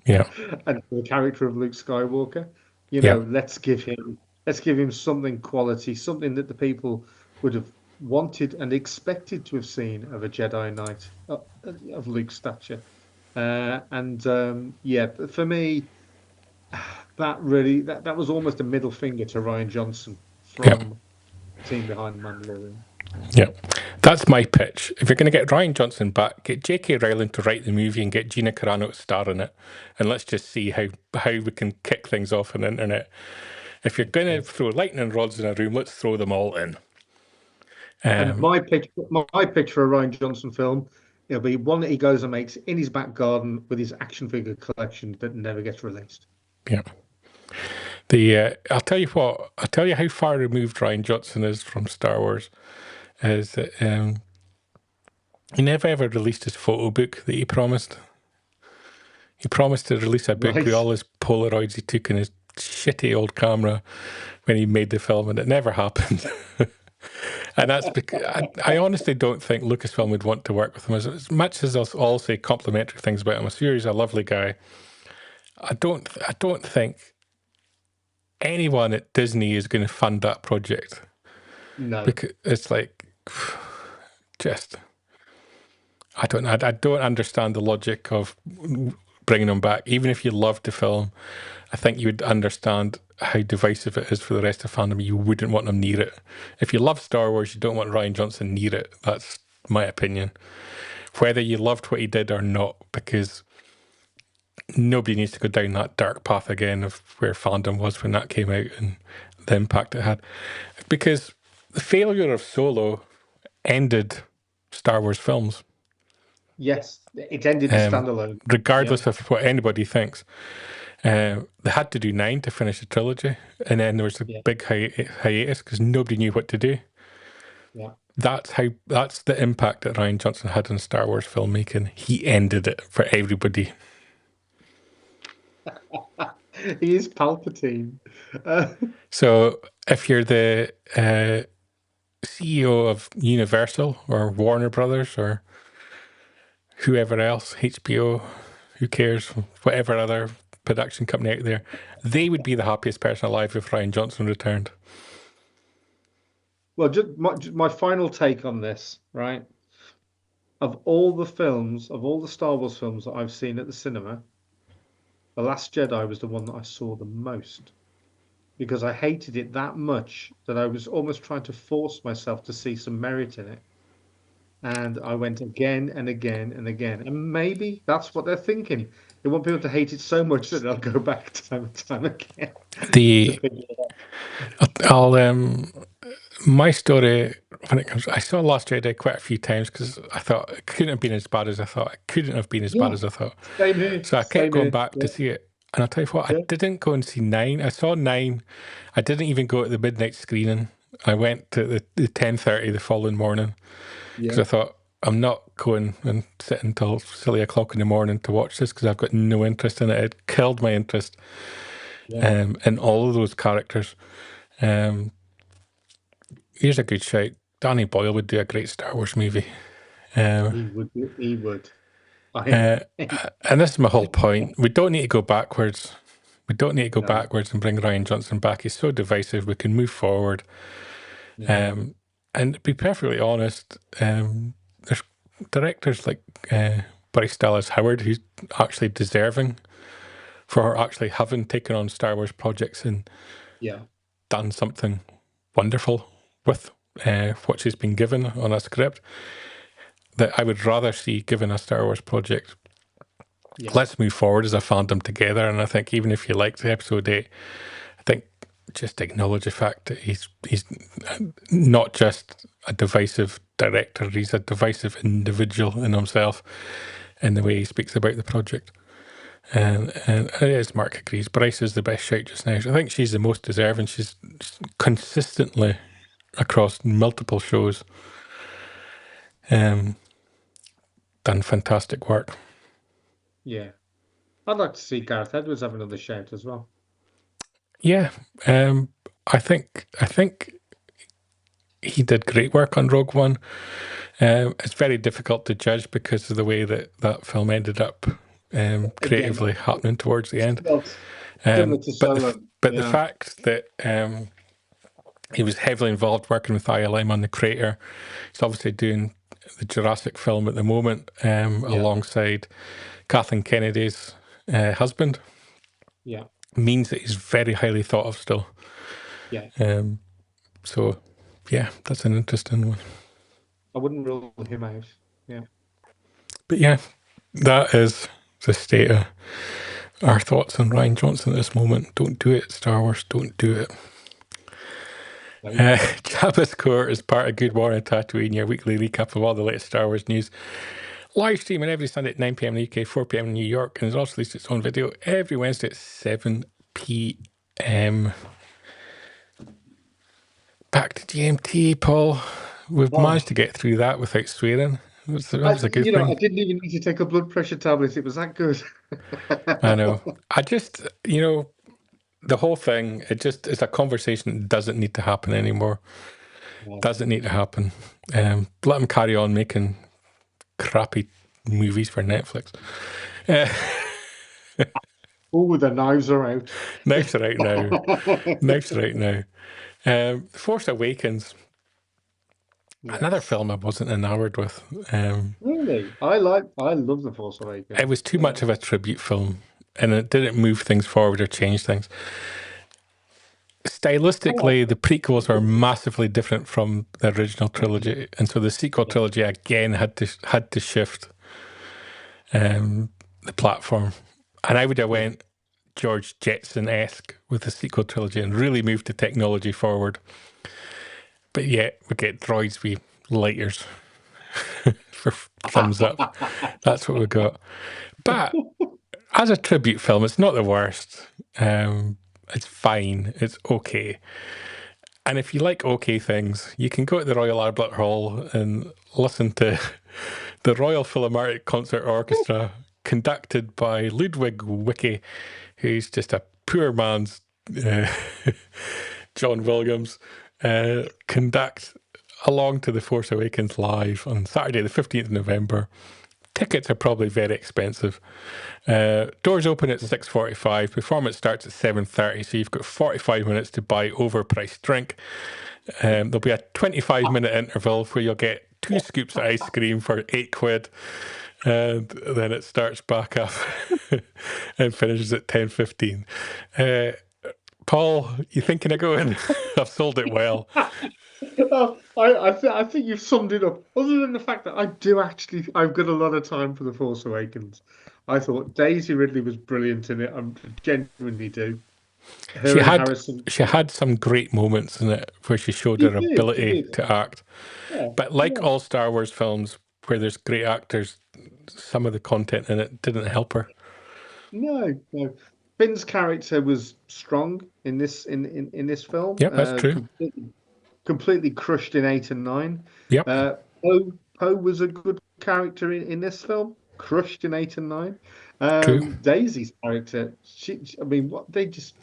Yeah. And for the character of Luke Skywalker. Let's give him something quality, something that the people would have wanted and expected to have seen of a Jedi Knight of Luke's stature. For me, that was almost a middle finger to Rian Johnson from the team behind Mandalorian. Yeah, that's my pitch. If you're going to get Rian Johnson back, get J.K. Rowling to write the movie and get Gina Carano to star in it, and let's just see how we can kick things off on the internet. If you're going to throw lightning rods in a room, let's throw them all in. And my pitch for a Rian Johnson film, it'll be one that he goes and makes in his back garden with his action figure collection that never gets released. Yeah. I'll tell you how far removed Rian Johnson is from Star Wars. Is that he never ever released his photo book that he promised. He promised to release a book with all his Polaroids he took in his shitty old camera when he made the film, and it never happened. And that's because I honestly don't think Lucasfilm would want to work with him. As much as I'll all say complimentary things about him, I'm sure he's a lovely guy. I don't think anyone at Disney is going to fund that project. No, because it's like just I don't understand the logic of bringing them back. Even if you loved the film, I think you would understand how divisive it is for the rest of fandom. You wouldn't want them near it. If you love Star Wars, you don't want Rian Johnson near it. That's my opinion. Whether you loved what he did or not, because nobody needs to go down that dark path again of where fandom was when that came out and the impact it had. Because the failure of Solo ended Star Wars films. Yes, it ended the standalone. Regardless of what anybody thinks. They had to do 9 to finish the trilogy, and then there was a big hiatus because nobody knew what to do. Yeah. That's the impact that Rian Johnson had on Star Wars filmmaking. He ended it for everybody. He is Palpatine. So if you're the CEO of Universal or Warner Brothers or whoever else, HBO, who cares, whatever other production company out there, they would be the happiest person alive if Rian Johnson returned. Well, just my final take on this, right? Of all the Star Wars films that I've seen at the cinema, The Last Jedi was the one that I saw the most, because I hated it that much that I was almost trying to force myself to see some merit in it. And I went again and again and again. And maybe that's what they're thinking. They want people to hate it so much that they'll go back time and time again. My story, when it comes, I saw Last Jedi quite a few times because I thought it couldn't have been as bad as I thought. It couldn't have been as bad as I thought. Same here. So I kept going back to see it. And I'll tell you what, I didn't go and see 9. I saw 9. I didn't even go at the midnight screening. I went to the 10:30 the following morning because I thought, I'm not going and sitting until silly o'clock in the morning to watch this because I've got no interest in it. It killed my interest in all of those characters. Here's a good shout. Danny Boyle would do a great Star Wars movie. He would. And this is my whole point. We don't need to go backwards. We don't need to go backwards and bring Rian Johnson back. He's so divisive. We can move forward. And to be perfectly honest, there's directors like Bryce Dallas Howard who's actually deserving for actually having taken on Star Wars projects and done something wonderful with what she's been given on a script that I would rather see given a Star Wars project. Let's move forward as a fandom together. And I think even if you liked episode 8, I think just acknowledge the fact that he's not just a divisive director, he's a divisive individual in himself in the way he speaks about the project. And as Mark agrees, Bryce is the best shout just now. So I think she's the most deserving. She's consistently across multiple shows done fantastic work. Yeah. I'd like to see Gareth Edwards have another shout as well. Yeah. I think he did great work on Rogue One. It's very difficult to judge because of the way that film ended up creatively happening towards the end. But the fact that he was heavily involved working with ILM on the Crater, he's obviously doing the Jurassic film at the moment alongside Kathleen Kennedy's husband. Yeah. Means that he's very highly thought of still. Yeah. So, yeah, that's an interesting one. I wouldn't rule him out. Yeah. But yeah, that is the state of our thoughts on Rian Johnson at this moment. Don't do it, Star Wars. Don't do it. JABBA's Court is part of Good Morning Tatooine, your weekly recap of all the latest Star Wars news. Live streaming every Sunday at 9 p.m. in the UK, 4 p.m. in New York, and it's also released its own video every Wednesday at 7 p.m. Back to GMT, Paul. We've managed to get through that without swearing. That was a good thing. I didn't even need to take a blood pressure tablet. It was that good. I know. I just, the whole thing, it's a conversation that doesn't need to happen anymore. Doesn't need to happen. Let them carry on making crappy movies for Netflix. Oh, the knives are out. Knives are out now. Knives are out now. Force Awakens. Another film I wasn't enamored with. Really? I love The Force Awakens. It was too much of a tribute film, and it didn't move things forward or change things. Stylistically, the prequels are massively different from the original trilogy, and so the sequel trilogy again had to shift the platform. And I would have went George Jetson-esque with the sequel trilogy and really moved the technology forward. But yeah, we get droids with lighters for thumbs up. That's what we got. But as a tribute film, it's not the worst. It's fine. It's okay. And if you like okay things, you can go to the Royal Albert Hall and listen to the Royal Philharmonic Concert Orchestra, conducted by Ludwig Wicke, who's just a poor man's John Williams, conduct along to the Force Awakens live on Saturday, the 15th of November. Tickets are probably very expensive. Doors open at 6:45. Performance starts at 7:30, so you've got 45 minutes to buy overpriced drink. There'll be a 25-minute interval where you'll get 2 scoops of ice cream for £8, and then it starts back up and finishes at 10:15. Paul, you thinking of going? I've sold it well. I think you've summed it up. Other than the fact that I've got a lot of time for The Force Awakens. I thought Daisy Ridley was brilliant in it. I genuinely do. She had some great moments in it where she showed her ability to act. Yeah, but like all Star Wars films where there's great actors, some of the content in it didn't help her. No. Finn's character was strong in this film. Yep, that's true. Completely crushed in 8 and 9. Yep. Poe was a good character in this film, crushed in 8 and 9. True. Daisy's character,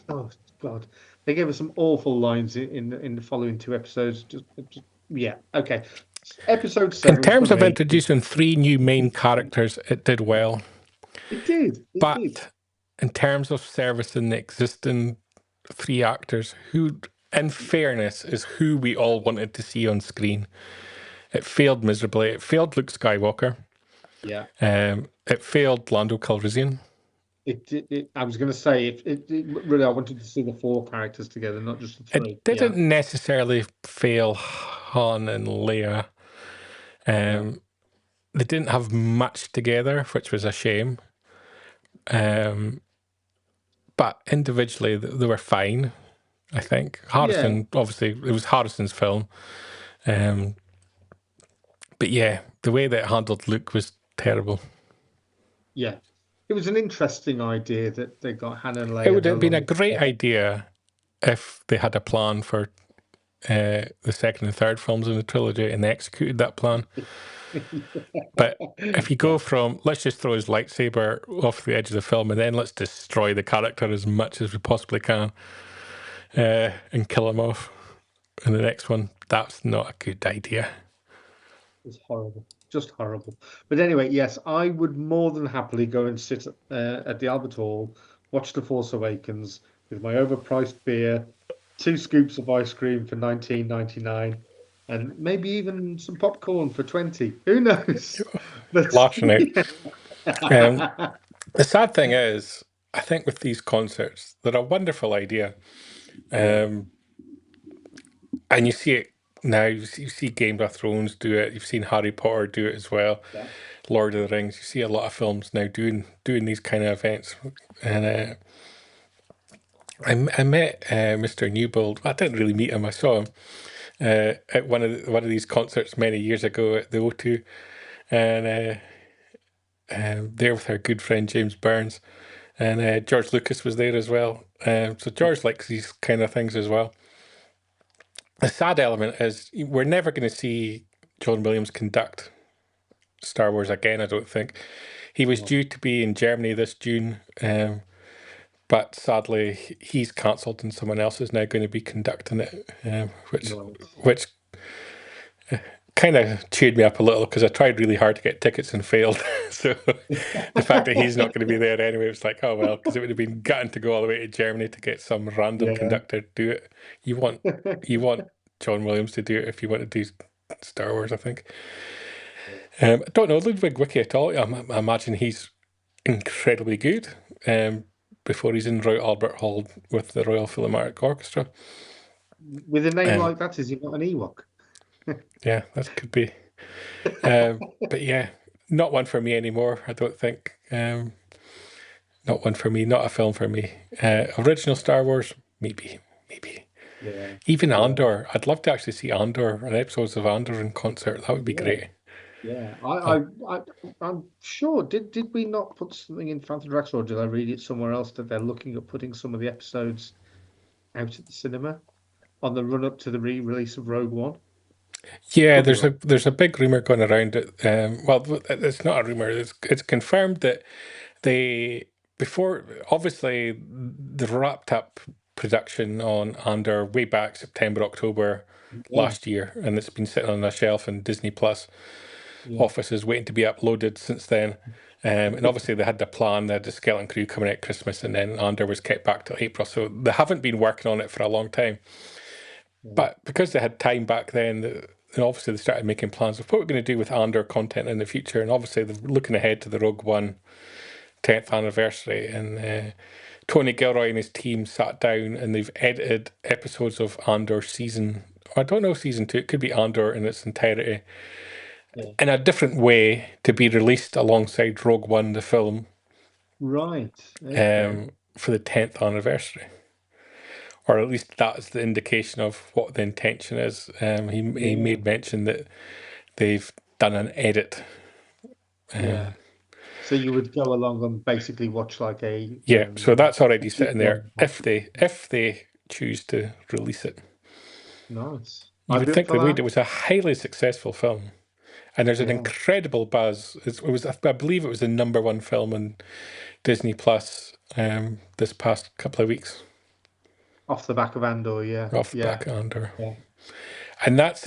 oh God, they gave us some awful lines in the following 2 episodes. Yeah, okay. Episode 7. In terms of introducing 3 new main characters, it did well. It did. In terms of servicing the existing 3 actors, who, in fairness, is who we all wanted to see on screen, it failed miserably. It failed Luke Skywalker. Yeah. It failed Lando Calrissian. I was going to say, really, I wanted to see the 4 characters together, not just the 3. It didn't necessarily fail Han and Leia. They didn't have much together, which was a shame. But individually, they were fine, I think. Harrison, obviously, it was Harrison's film. But yeah, the way that it handled Luke was terrible. Yeah. It was an interesting idea that they got Hannah and Leia. It would have been a great idea if they had a plan for the second and third films in the trilogy and they executed that plan. But if you go from, let's just throw his lightsaber off the edge of the film and then let's destroy the character as much as we possibly can and kill him off in the next one, that's not a good idea. It's horrible. Just horrible. But anyway, yes, I would more than happily go and sit at the Albert Hall, watch The Force Awakens with my overpriced beer, 2 scoops of ice cream for $19.99, and maybe even some popcorn for $20. Who knows? Larceny. The sad thing is, I think with these concerts, they're a wonderful idea. And you see it now. You see Game of Thrones do it. You've seen Harry Potter do it as well. Yeah. Lord of the Rings. You see a lot of films now doing these kind of events. And I met Mr. Newbold. I didn't really meet him. I saw him at one of these concerts many years ago at the O2, and there with our good friend James Burns, and George Lucas was there as well. So George likes these kind of things as well. The sad element is we're never going to see John Williams conduct Star Wars again, I don't think. He was due to be in Germany this June, but sadly he's cancelled and someone else is now going to be conducting it, which kind of cheered me up a little because I tried really hard to get tickets and failed. So the fact that he's not going to be there anyway, it was like, oh well, because it would have been gutting to go all the way to Germany to get some random conductor to do it. You want John Williams to do it if you want to do Star Wars, I think. I don't know Ludwig Wicke at all. I imagine he's incredibly good. Before he's in Royal Albert Hall with the Royal Philharmonic Orchestra. With a name like that, is he not an Ewok? Yeah, that could be. But yeah, not one for me anymore, I don't think. Not one for me, not a film for me. Original Star Wars, maybe. Yeah. Even Yeah. Andor. I'd love to actually see Andor and episodes of Andor in concert. That would be Yeah. great. Yeah. Uh, I'm sure. Did we not put something in Phantom Drax, or did I read it somewhere else that they're looking at putting some of the episodes out at the cinema on the run up to the re-release of Rogue One? yeah, Could be wrong. there's a big rumor going around it. Well, it's not a rumor. It's confirmed that they before obviously they wrapped up production on Andor way back September October Yeah. last year, and it's been sitting on a shelf in Disney Plus Yeah. offices waiting to be uploaded since then. And obviously they had the plan, they had the skeleton crew coming at Christmas, and then Andor was kept back till April. So they haven't been working on it for a long time. But because they had time back then, and obviously they started making plans of what we're going to do with Andor content in the future. And obviously they're looking ahead to the Rogue One 10th anniversary. And Tony Gilroy and his team sat down and they've edited episodes of Andor season, I don't know, season 2, it could be Andor in its entirety, Yeah. in a different way to be released alongside Rogue One, the film, Right. Okay. for the 10th anniversary. Or at least that's the indication of what the intention is. He Yeah. made mention that they've done an edit. Yeah. So you would go along and basically watch like a Yeah, so that's already keep sitting there going. if they choose to release it. Nice. You I'd would be up think for they would. that. It was a highly successful film. And there's an Yeah. incredible buzz. It was, I believe it was the #1 film on Disney Plus this past couple of weeks. Off the back of Andor, yeah. Off the Yeah. back of Andor. Yeah. And this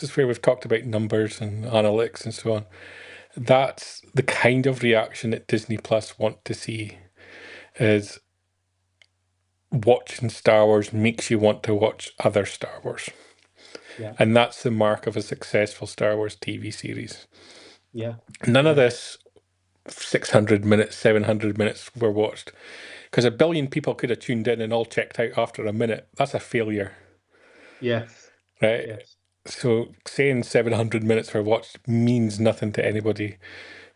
is where we've talked about numbers and analytics and so on. That's the kind of reaction that Disney Plus want to see, is watching Star Wars makes you want to watch other Star Wars. Yeah. And that's the mark of a successful Star Wars TV series. Yeah. None of this 600 minutes, 700 minutes were watched. Because 1 billion people could have tuned in and all checked out after a minute. That's a failure. Yes. Right? Yes. So saying 700 minutes were watched means nothing to anybody,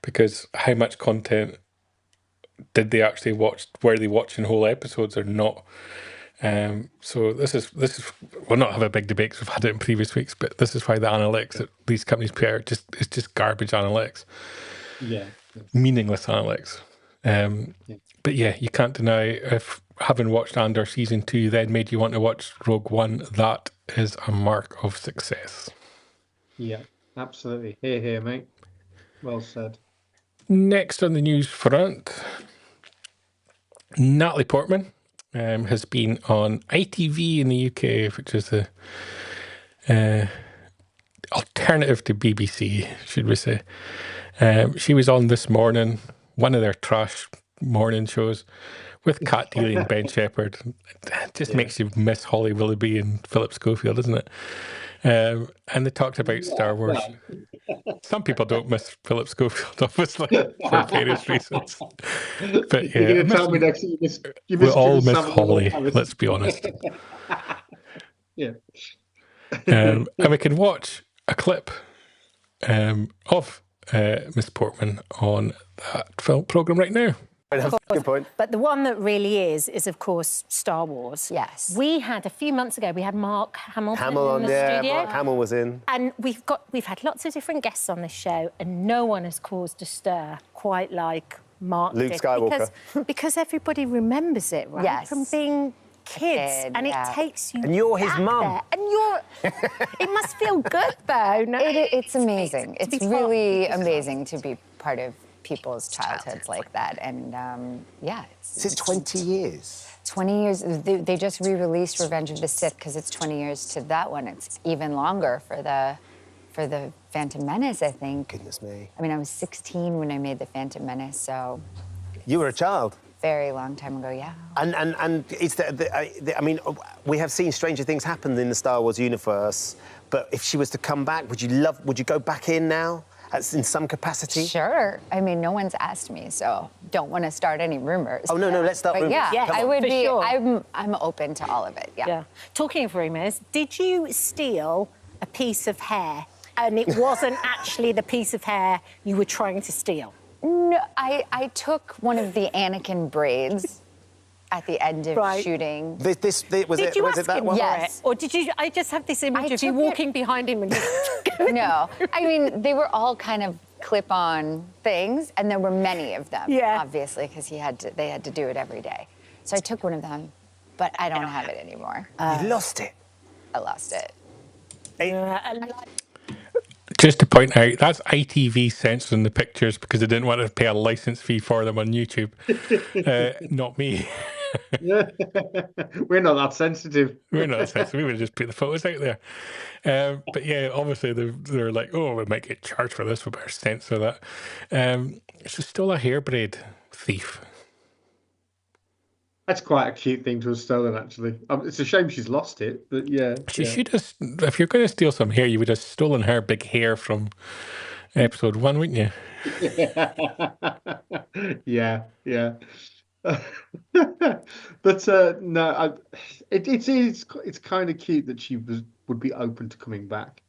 because how much content did they actually watch? Were they watching whole episodes or not? So this is we'll not have a big debate because we've had it in previous weeks, but this is why the analytics that these companies put out it's just garbage analytics. Yeah. Meaningless analytics. But yeah, you can't deny, if having watched Andor season 2 then made you want to watch Rogue One, that is a mark of success. Yeah. Absolutely. Here, mate. Well said. Next on the news front, Natalie Portman has been on ITV in the UK, which is the alternative to BBC, should we say. She was on This Morning, one of their trash morning shows, with Cat Deely and Ben Shepherd. It just makes you miss Holly Willoughby and Philip Schofield, doesn't it? And they talked about Star Wars. Some people don't miss Philip Schofield, obviously, for various reasons. But yeah, You're going to tell me next you we miss all Jimmy miss Savile Holly, Harris. let's be honest. Yeah. And we can watch a clip of Miss Portman on that film programme right now. Good point. But the one that really is of course Star Wars. Yes. We had a few months ago. We had Mark Hamilton Hamill in the yeah, studio. Mark Hamill was in. And we've had lots of different guests on this show, and no one has caused a stir quite like Mark Luke did. Skywalker. Because everybody remembers it, right? Yes. From being kids, Kid, and yeah. it takes you. And you're his back mum. there. And you're. It must feel good though. No? It's amazing. To be It's part of really people's amazing to be part of people's childhoods like that. And yeah, Is it 20 years? 20 years. They just re-released Revenge of the Sith because it's 20 years to that one. It's even longer for the Phantom Menace, I think. Goodness me. I mean, I was 16 when I made the Phantom Menace, so You were a child. very long time ago, yeah. And it's I mean, we have seen stranger things happen in the Star Wars universe, but if she was to come back, would you go back in now? In some capacity? Sure. I mean, no one's asked me, so don't want to start any rumors. Oh, no, let's start But rumors. yeah, Yes, I would for be. sure. I'm open to all of it. Yeah. Yeah. Talking of rumours, did you steal a piece of hair and it wasn't actually the piece of hair you were trying to steal? No, I took one of the Anakin braids at the end of Right. shooting. Was Did it you was ask it that him one? for Yes. it? Or did you? I just have this image I of you took it- walking behind him and just No, I mean, they were all kind of clip-on things, and there were many of them, Yeah. obviously, because they had to do it every day. So I took one of them, but I don't have it anymore. You lost it. I lost it. Just to point out, that's ITV censoring the pictures because they didn't want to pay a license fee for them on YouTube. Not me. We're not that sensitive. We're not sensitive. We would have just put the photos out there. But yeah, obviously they're like, oh, we might get charged for this. We better censor that. She stole a hair braid, thief. That's quite a cute thing to have stolen, actually. It's a shame she's lost it, but yeah. She should have. If you're going to steal some hair, you would have stolen her big hair from episode 1, wouldn't you? Yeah, yeah. But no, it's kind of cute that she would be open to coming back.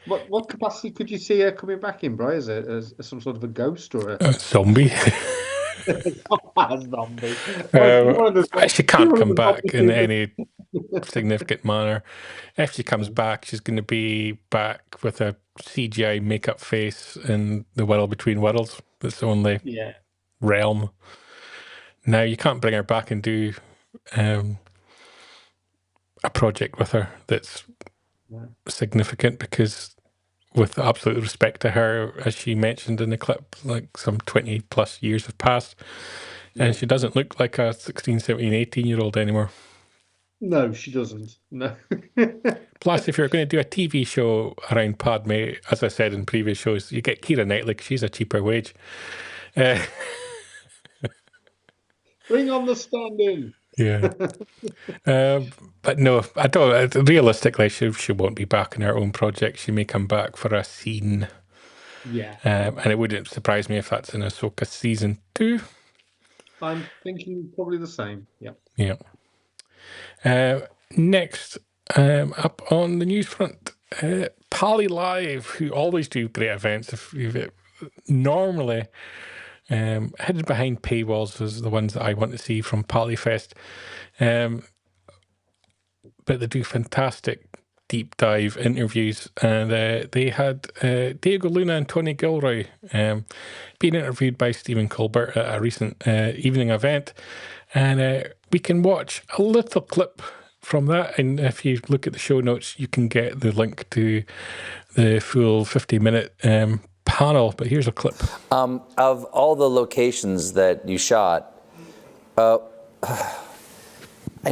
What capacity could you see her coming back in, Bri? As some sort of a ghost or a Zombie. zombie? She can't come back in any significant manner. If she comes back, she's going to be back with a CGI makeup face in the World Between Worlds. That's the only realm. Now, you can't bring her back and do a project with her that's significant because, with absolute respect to her, as she mentioned in the clip, like some 20 plus years have passed and she doesn't look like a 16, 17, 18-year-old anymore. No, she doesn't. No. Plus, if you're going to do a TV show around Padme, as I said in previous shows, you get Keira Knightley, she's a cheaper wage. Bring on the stand-in. Yeah. But no, I don't. Realistically, she won't be back in her own project. She may come back for a scene. Yeah. And it wouldn't surprise me if that's in Ahsoka season 2. I'm thinking probably the same. Yeah. Yeah. Next, up on the news front, PaleyLIVE, who always do great events. If you've normally hidden behind paywalls is the ones that I want to see from PaleyFest. But they do fantastic deep dive interviews, and they had Diego Luna and Tony Gilroy being interviewed by Stephen Colbert at a recent evening event, and we can watch a little clip from that, and if you look at the show notes you can get the link to the full 50-minute panel, but here's a clip. Of all the locations that you shot, I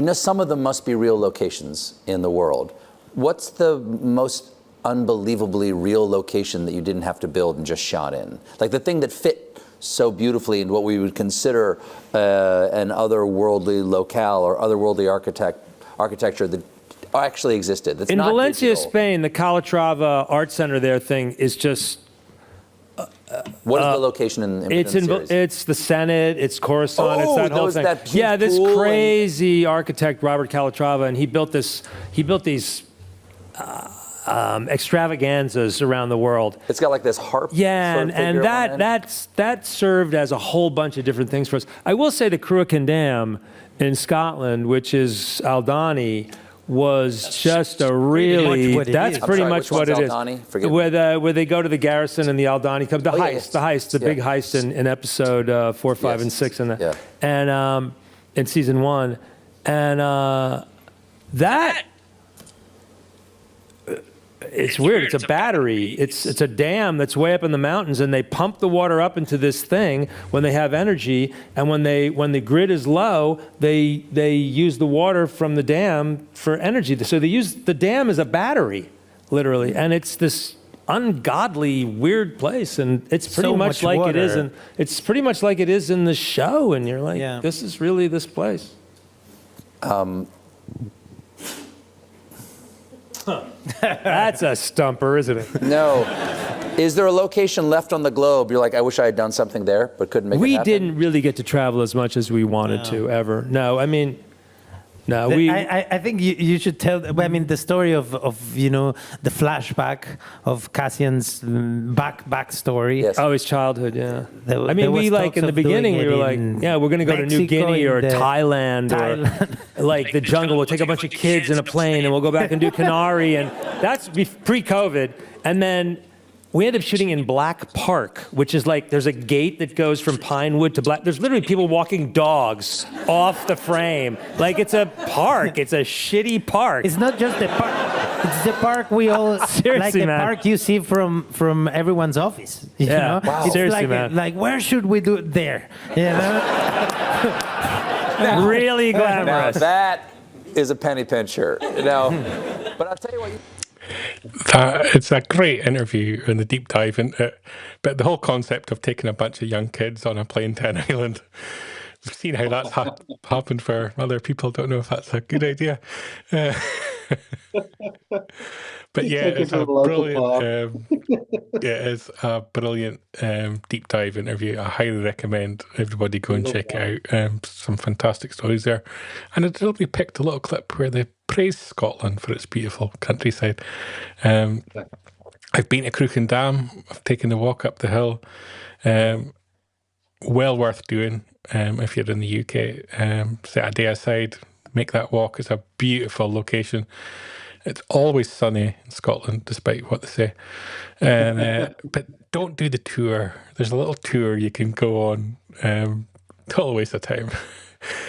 know some of them must be real locations in the world. What's the most unbelievably real location that you didn't have to build and just shot in? Like the thing that fit so beautifully in what we would consider an otherworldly locale or otherworldly architecture that actually existed. That's in not Valencia, digital. Spain, the Calatrava Art Center there thing is just. What is the location in the series? It's the Senate, it's Coruscant, it's that whole thing. That huge yeah, this pool crazy architect Robert Calatrava, and he built these extravaganzas around the world. It's got like this harp. Yeah, sort of and figure on it. that served as a whole bunch of different things for us. I will say the Cruachan Dam in Scotland, which is Aldani, was just a really. That's pretty much what it is. Where they go to the garrison and the Aldani comes. The heist, the big heist in episode 4, 5, and 6 and in season 1, and that. It's weird. It's a battery. It's a dam that's way up in the mountains, and they pump the water up into this thing when they have energy. And when the grid is low, they use the water from the dam for energy. So they use the dam as a battery, literally. And it's this ungodly, weird place, and it's pretty much like it is. And it's pretty much like it is in the show. And you're like, this is really this place. That's a stumper, isn't it? No. Is there a location left on the globe you're like, I wish I had done something there, but couldn't make it happen? We didn't really get to travel as much as we wanted to, ever. No, I mean, No, we. I think you should tell. I mean, the story of the flashback of Cassian's backstory. Yes. Oh, his childhood, yeah. There- I mean, there we was like talks in the of doing beginning, we it were like, in yeah, we're going to go to New Mexico, Guinea or in the- Thailand or like the jungle. We'll take a bunch of kids in a plane and we'll go back and do Canary. And that's pre-COVID. And then we ended up shooting in Black Park, which is like, there's a gate that goes from Pinewood to Black. There's literally people walking dogs off the frame. Like it's a park. It's a shitty park. It's not just the park. It's the park we all Seriously, like. The man. park you see from everyone's office. You Yeah. know? Wow. It's Seriously, like, man. like where should we do it? There. You know? Really Now glamorous. that is a penny pincher. Now, but I'll tell you what. It's a great interview and the deep dive into it. But the whole concept of taking a bunch of young kids on a plane to an island, we've seen how that's happened for other people. Don't know if that's a good idea. But yeah, Take it it's to a the local brilliant, it's a brilliant deep dive interview. I highly recommend everybody go and check it out. Some fantastic stories there, and it really picked a little clip where they praised Scotland for its beautiful countryside. I've been to Crooken Dam. I've taken the walk up the hill. Well worth doing if you're in the UK. Set a day aside, make that walk. It's a beautiful location. It's always sunny in Scotland, despite what they say. And but don't do the tour. There's a little tour you can go on. Total waste of time.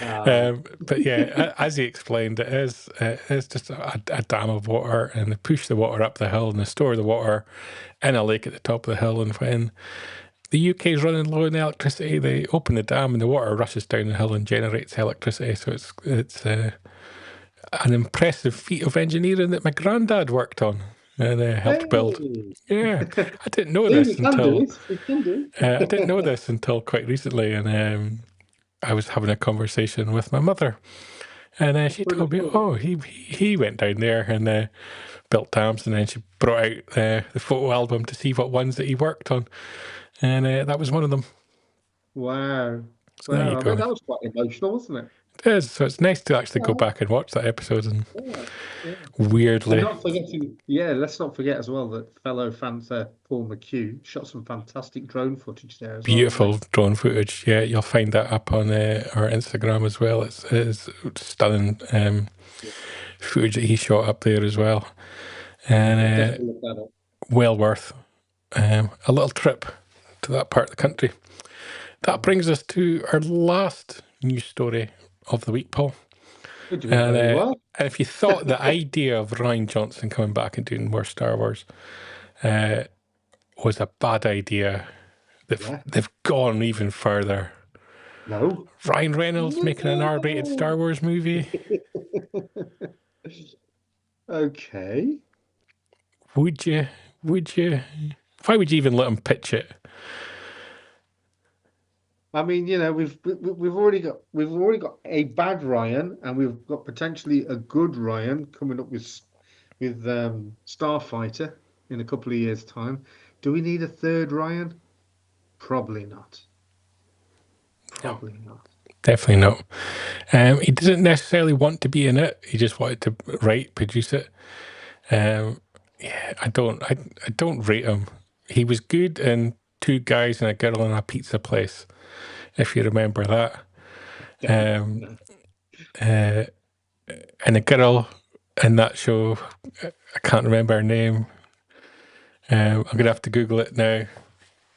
But yeah, as he explained, it's just a dam of water, and they push the water up the hill, and they store the water in a lake at the top of the hill. And when the UK is running low on electricity, they open the dam, and the water rushes down the hill and generates electricity. So it's an impressive feat of engineering that my granddad worked on and helped build. Yeah, I didn't know this until I didn't know this until quite recently, and I was having a conversation with my mother, and she told me, "Oh, he went down there and built dams," and then she brought out the photo album to see what ones that he worked on, and that was one of them. Wow. So there you I go. mean, that was quite emotional, wasn't it? It is. So it's nice to actually go back and watch that episode and weirdly. And not forgetting, let's not forget as well that fellow Fanta Paul McHugh shot some fantastic drone footage there as Beautiful drone footage. Yeah, you'll find that up on our Instagram as well. It's stunning footage that he shot up there as well. And look that up. well worth a little trip to that part of the country. That brings us to our last news story of the week, Paul. We're doing very well. And if you thought the idea of Rian Johnson coming back and doing more Star Wars was a bad idea, they've gone even further. No. Ryan Reynolds making an R-rated Star Wars movie. Okay. Would you? Why would you even let him pitch it? I mean, we've already got a bad Ryan, and we've got potentially a good Ryan coming up with Starfighter in a couple of years' time. Do we need a third Ryan? Probably not. Probably not. Definitely not. He didn't necessarily want to be in it. He just wanted to produce it. I don't rate him. He was good in Two Guys and a Girl in a Pizza Place, if you remember that. And the girl in that show, I can't remember her name. I'm going to have to Google it now.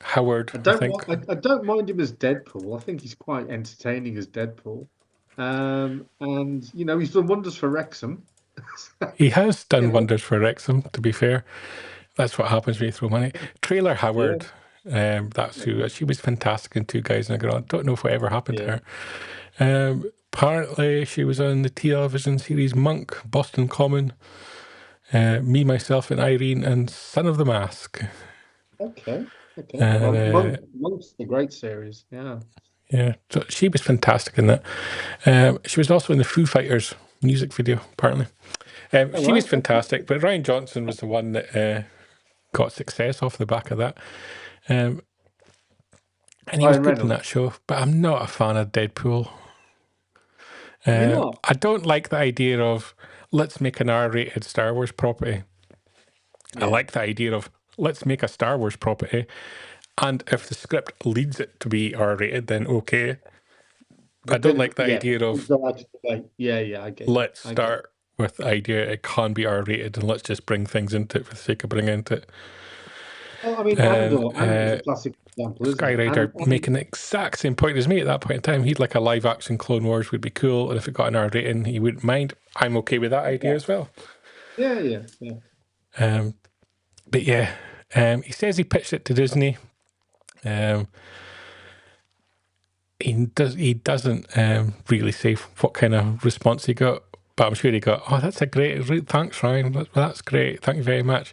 Howard, I think. I don't mind him as Deadpool. I think he's quite entertaining as Deadpool. And, he's done wonders for Wrexham. He has done wonders for Wrexham, to be fair. That's what happens when you throw money. Trailer Howard, that's who. She was fantastic in Two Guys and a Girl. I don't know if whatever happened to her. Apparently, she was on the television series Monk, Boston Common, Me, Myself, and Irene, and Son of the Mask. Okay. Well, Monk's a great series, Yeah, so she was fantastic in that. She was also in the Foo Fighters music video, apparently. She was fantastic, but Rian Johnson was the one that got success off the back of that. And he was good in that show, but I'm not a fan of Deadpool. You know, I don't like the idea of let's make an R-rated Star Wars property. I like the idea of let's make a Star Wars property, and if the script leads it to be R-rated, then okay. I don't like the idea of I get let's you. start with the idea it can be R-rated and let's just bring things into it for the sake of bringing into it. Well, I mean, Andor's a classic example, isn't it? Skyrider making the exact same point as me at that point in time. He'd like a live action Clone Wars would be cool, and if it got an R rating, he wouldn't mind. I'm okay with that idea as well. Yeah. But yeah, he says he pitched it to Disney. He doesn't really say what kind of response he got, but I'm sure he got, oh, that's a great, thanks Ryan, that's great, thank you very much.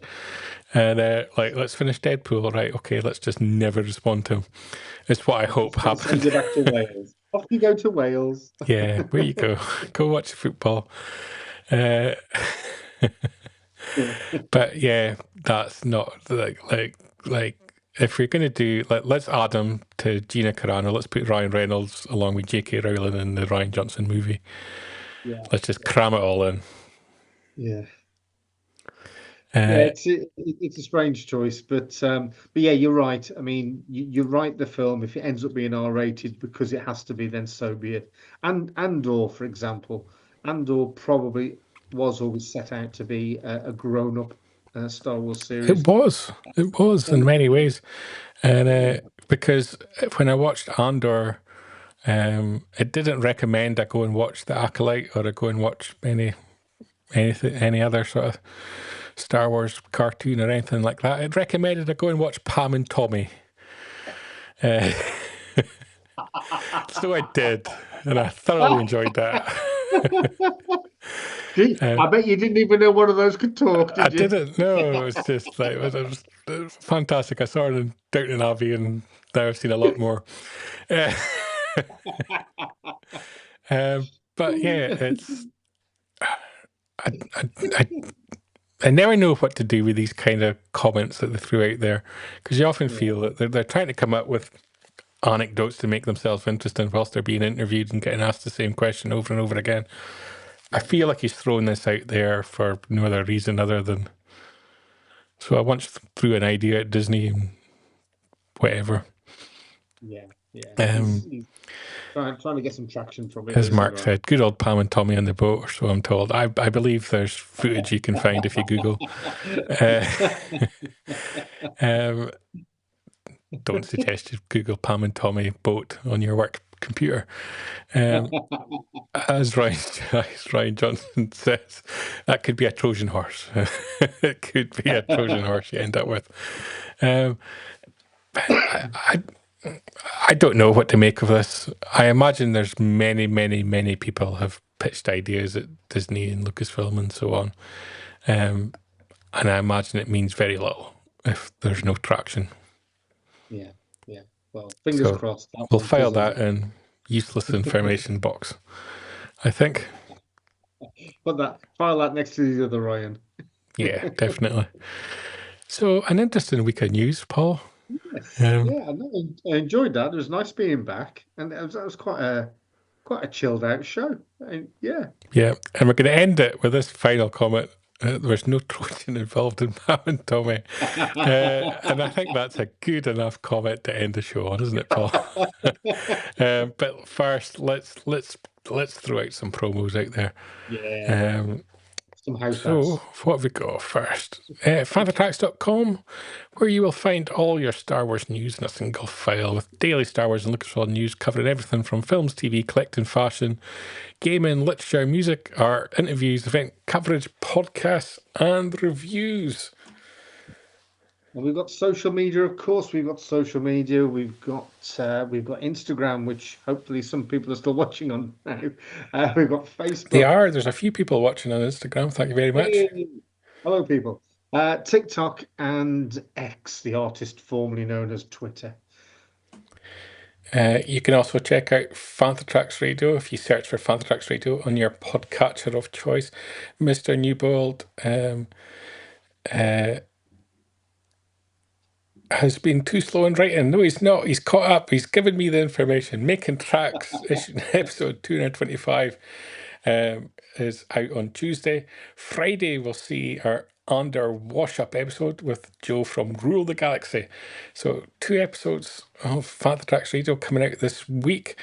And like, let's finish Deadpool, right? Okay, let's just never respond to him. It's what I hope happens. Send you back to Wales. Off you go to Wales. Yeah, where you go? Go watch football. But yeah, that's not like if we're gonna do let's add him to Gina Carano. Let's put Ryan Reynolds along with J.K. Rowling in the Rian Johnson movie. Yeah, let's just cram it all in. Yeah. It's a strange choice, but yeah, you're right. I mean, you write the film. If it ends up being R-rated because it has to be, then so be it. And Andor, for example, Andor probably was always set out to be a grown-up Star Wars series. It was in many ways, and because when I watched Andor, it didn't recommend I go and watch The Acolyte or I go and watch any other sort of Star Wars cartoon or anything like that. It recommended I go and watch Pam and Tommy. So I did, and I thoroughly enjoyed that. I bet you didn't even know one of those could talk, did you? I didn't know. It was just like, it was fantastic. I saw it in Downton Abbey, and now I've seen a lot more. But yeah, it's... I never know what to do with these kind of comments that they threw out there, because you often feel that they're trying to come up with anecdotes to make themselves interesting whilst they're being interviewed and getting asked the same question over and over again. I feel like he's thrown this out there for no other reason other than... So I once threw an idea at Disney and whatever. Yeah. He's trying to get some traction from it. As Mark said, good old Pam and Tommy on the boat, so I'm told. I believe there's footage you can find if you Google. Don't suggest you Google Pam and Tommy boat on your work computer. As Ryan Johnson says, that could be a Trojan horse. It could be a Trojan horse you end up with. I don't know what to make of this. I imagine there's many people have pitched ideas at Disney and Lucasfilm and so on. And I imagine it means very little if there's no traction. Yeah. Well, fingers crossed. We'll file that in useless information box, I think. File that next to the other Ryan. Yeah, definitely. So, an interesting week of news, Paul. Yes. I enjoyed that. It was nice being back, and that was quite a chilled out show. Yeah, and we're going to end it with this final comment. There's no Trojan involved in Pam and Tommy, and I think that's a good enough comment to end the show on, isn't it, Paul? But first, let's throw out some promos out there. Yeah. So, what have we got first? Fantatracks.com, where you will find all your Star Wars news in a single file with daily Star Wars and Lucasfilm news covering everything from films, TV, collecting, fashion, gaming, literature, music, art, interviews, event coverage, podcasts, and reviews. And we've got social media, of course. We've got social media. We've got Instagram, which hopefully some people are still watching on now. We've got Facebook. They are. There's a few people watching on Instagram. Thank you very much. Hey. Hello, people. TikTok and X, the artist formerly known as Twitter. You can also check out Fantatracks Radio if you search for Fantatracks Radio on your podcatcher of choice. Mr. Newbold has been too slow in writing. No, he's not. He's caught up. He's given me the information. Making Tracks, episode 225, is out on Tuesday. Friday, we'll see our Andor wash-up episode with Joe from Rule the Galaxy. So 2 episodes of Panther Tracks Radio coming out this week.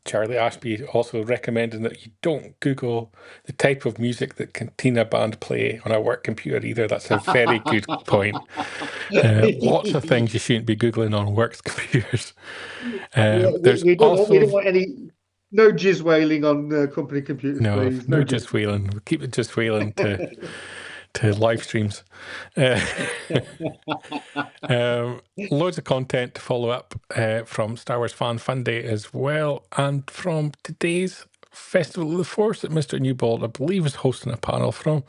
Charlie Ashby also recommending that you don't Google the type of music that Cantina Band play on a work computer either. That's a very good point. Lots of things you shouldn't be Googling on work computers. There's we don't also want any no jizz wailing on company computers, please. no jizz wailing. We'll keep it jizz wailing to live streams. Loads of content to follow up from Star Wars Fun Day as well, and from today's Festival of the Force that Mr. Newbold, I believe, is hosting a panel from,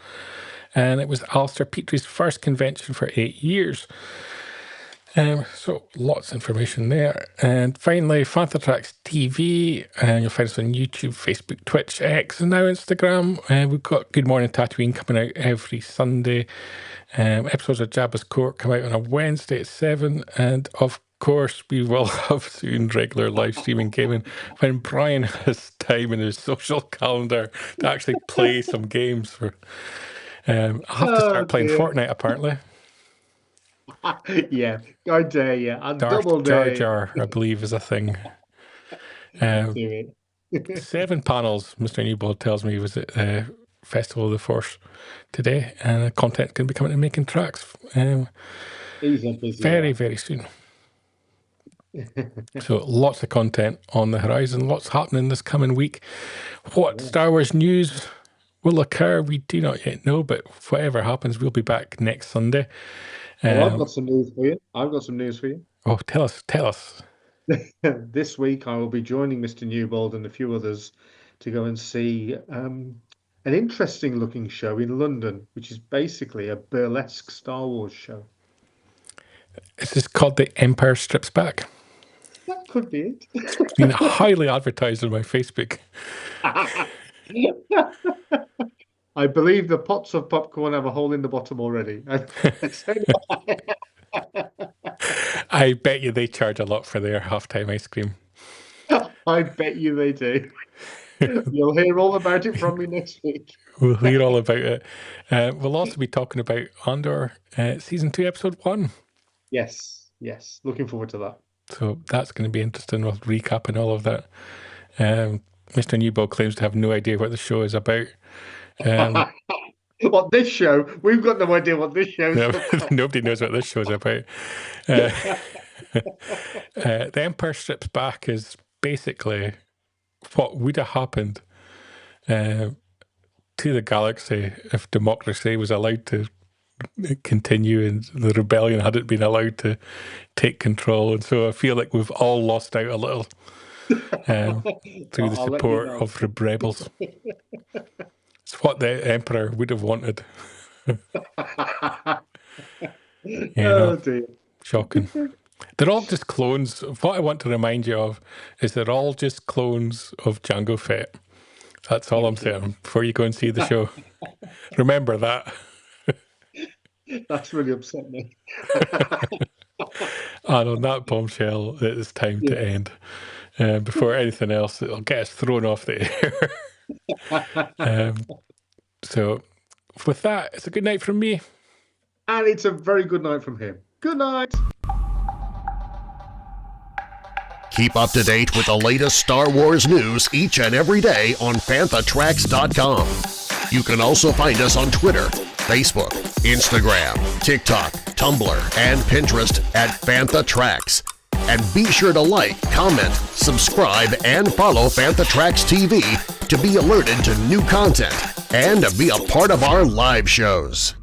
and it was Alistair Petrie's first convention for 8 years. So lots of information there. And finally, Panther Tracks TV, and you'll find us on YouTube, Facebook, Twitch, X, and now Instagram. We've got Good Morning Tatooine coming out every Sunday. Episodes of Jabba's Court come out on a Wednesday at 7. And of course, we will have soon regular live streaming gaming when Brian has time in his social calendar to actually play some games. For I'll have to start playing Fortnite, apparently. Yeah, I dare you. I Darth double dare. Jar Jar, I believe, is a thing. 7 panels, Mr. Newbold tells me, was at the Festival of the Force today, and the content can be coming to Making Tracks very soon. So lots of content on the horizon, lots happening this coming week. What Star Wars news will occur, we do not yet know, but whatever happens, we'll be back next Sunday. I've got some news for you. Oh, tell us. This week I will be joining Mr. Newbold and a few others to go and see an interesting looking show in London, which is basically a burlesque Star Wars show. Is this called The Empire Strips Back? That could be it. It's been highly advertised on my Facebook. I believe the pots of popcorn have a hole in the bottom already. I bet you they charge a lot for their halftime ice cream. I bet you they do. You'll hear all about it from me next week. We'll hear all about it. We'll also be talking about Andor Season 2, Episode 1. Yes. Looking forward to that. So that's going to be interesting. We'll recap and all of that. Mr. Newbold claims to have no idea what the show is about. What this show? We've got no idea what this show is about. Nobody knows what this show is about. The Empire Strips Back is basically what would have happened to the galaxy if democracy was allowed to continue and the rebellion hadn't been allowed to take control. And so I feel like we've all lost out a little through the support of the rebels. It's what the Emperor would have wanted. Dear. Shocking. They're all just clones. What I want to remind you of is they're all just clones of Jango Fett. That's all I'm saying before you go and see the show. Remember that. That's really upset me. And on that bombshell, it is time to end. Before anything else, it'll get us thrown off the air. So with that, it's a good night from me. And it's a very good night from him. Good night. Keep up to date with the latest Star Wars news each and every day on panthertracks.com. You can also find us on Twitter, Facebook, Instagram, TikTok, Tumblr, and Pinterest at Fantha Tracks. And be sure to like, comment, subscribe, and follow Fantha Tracks TV to be alerted to new content and to be a part of our live shows.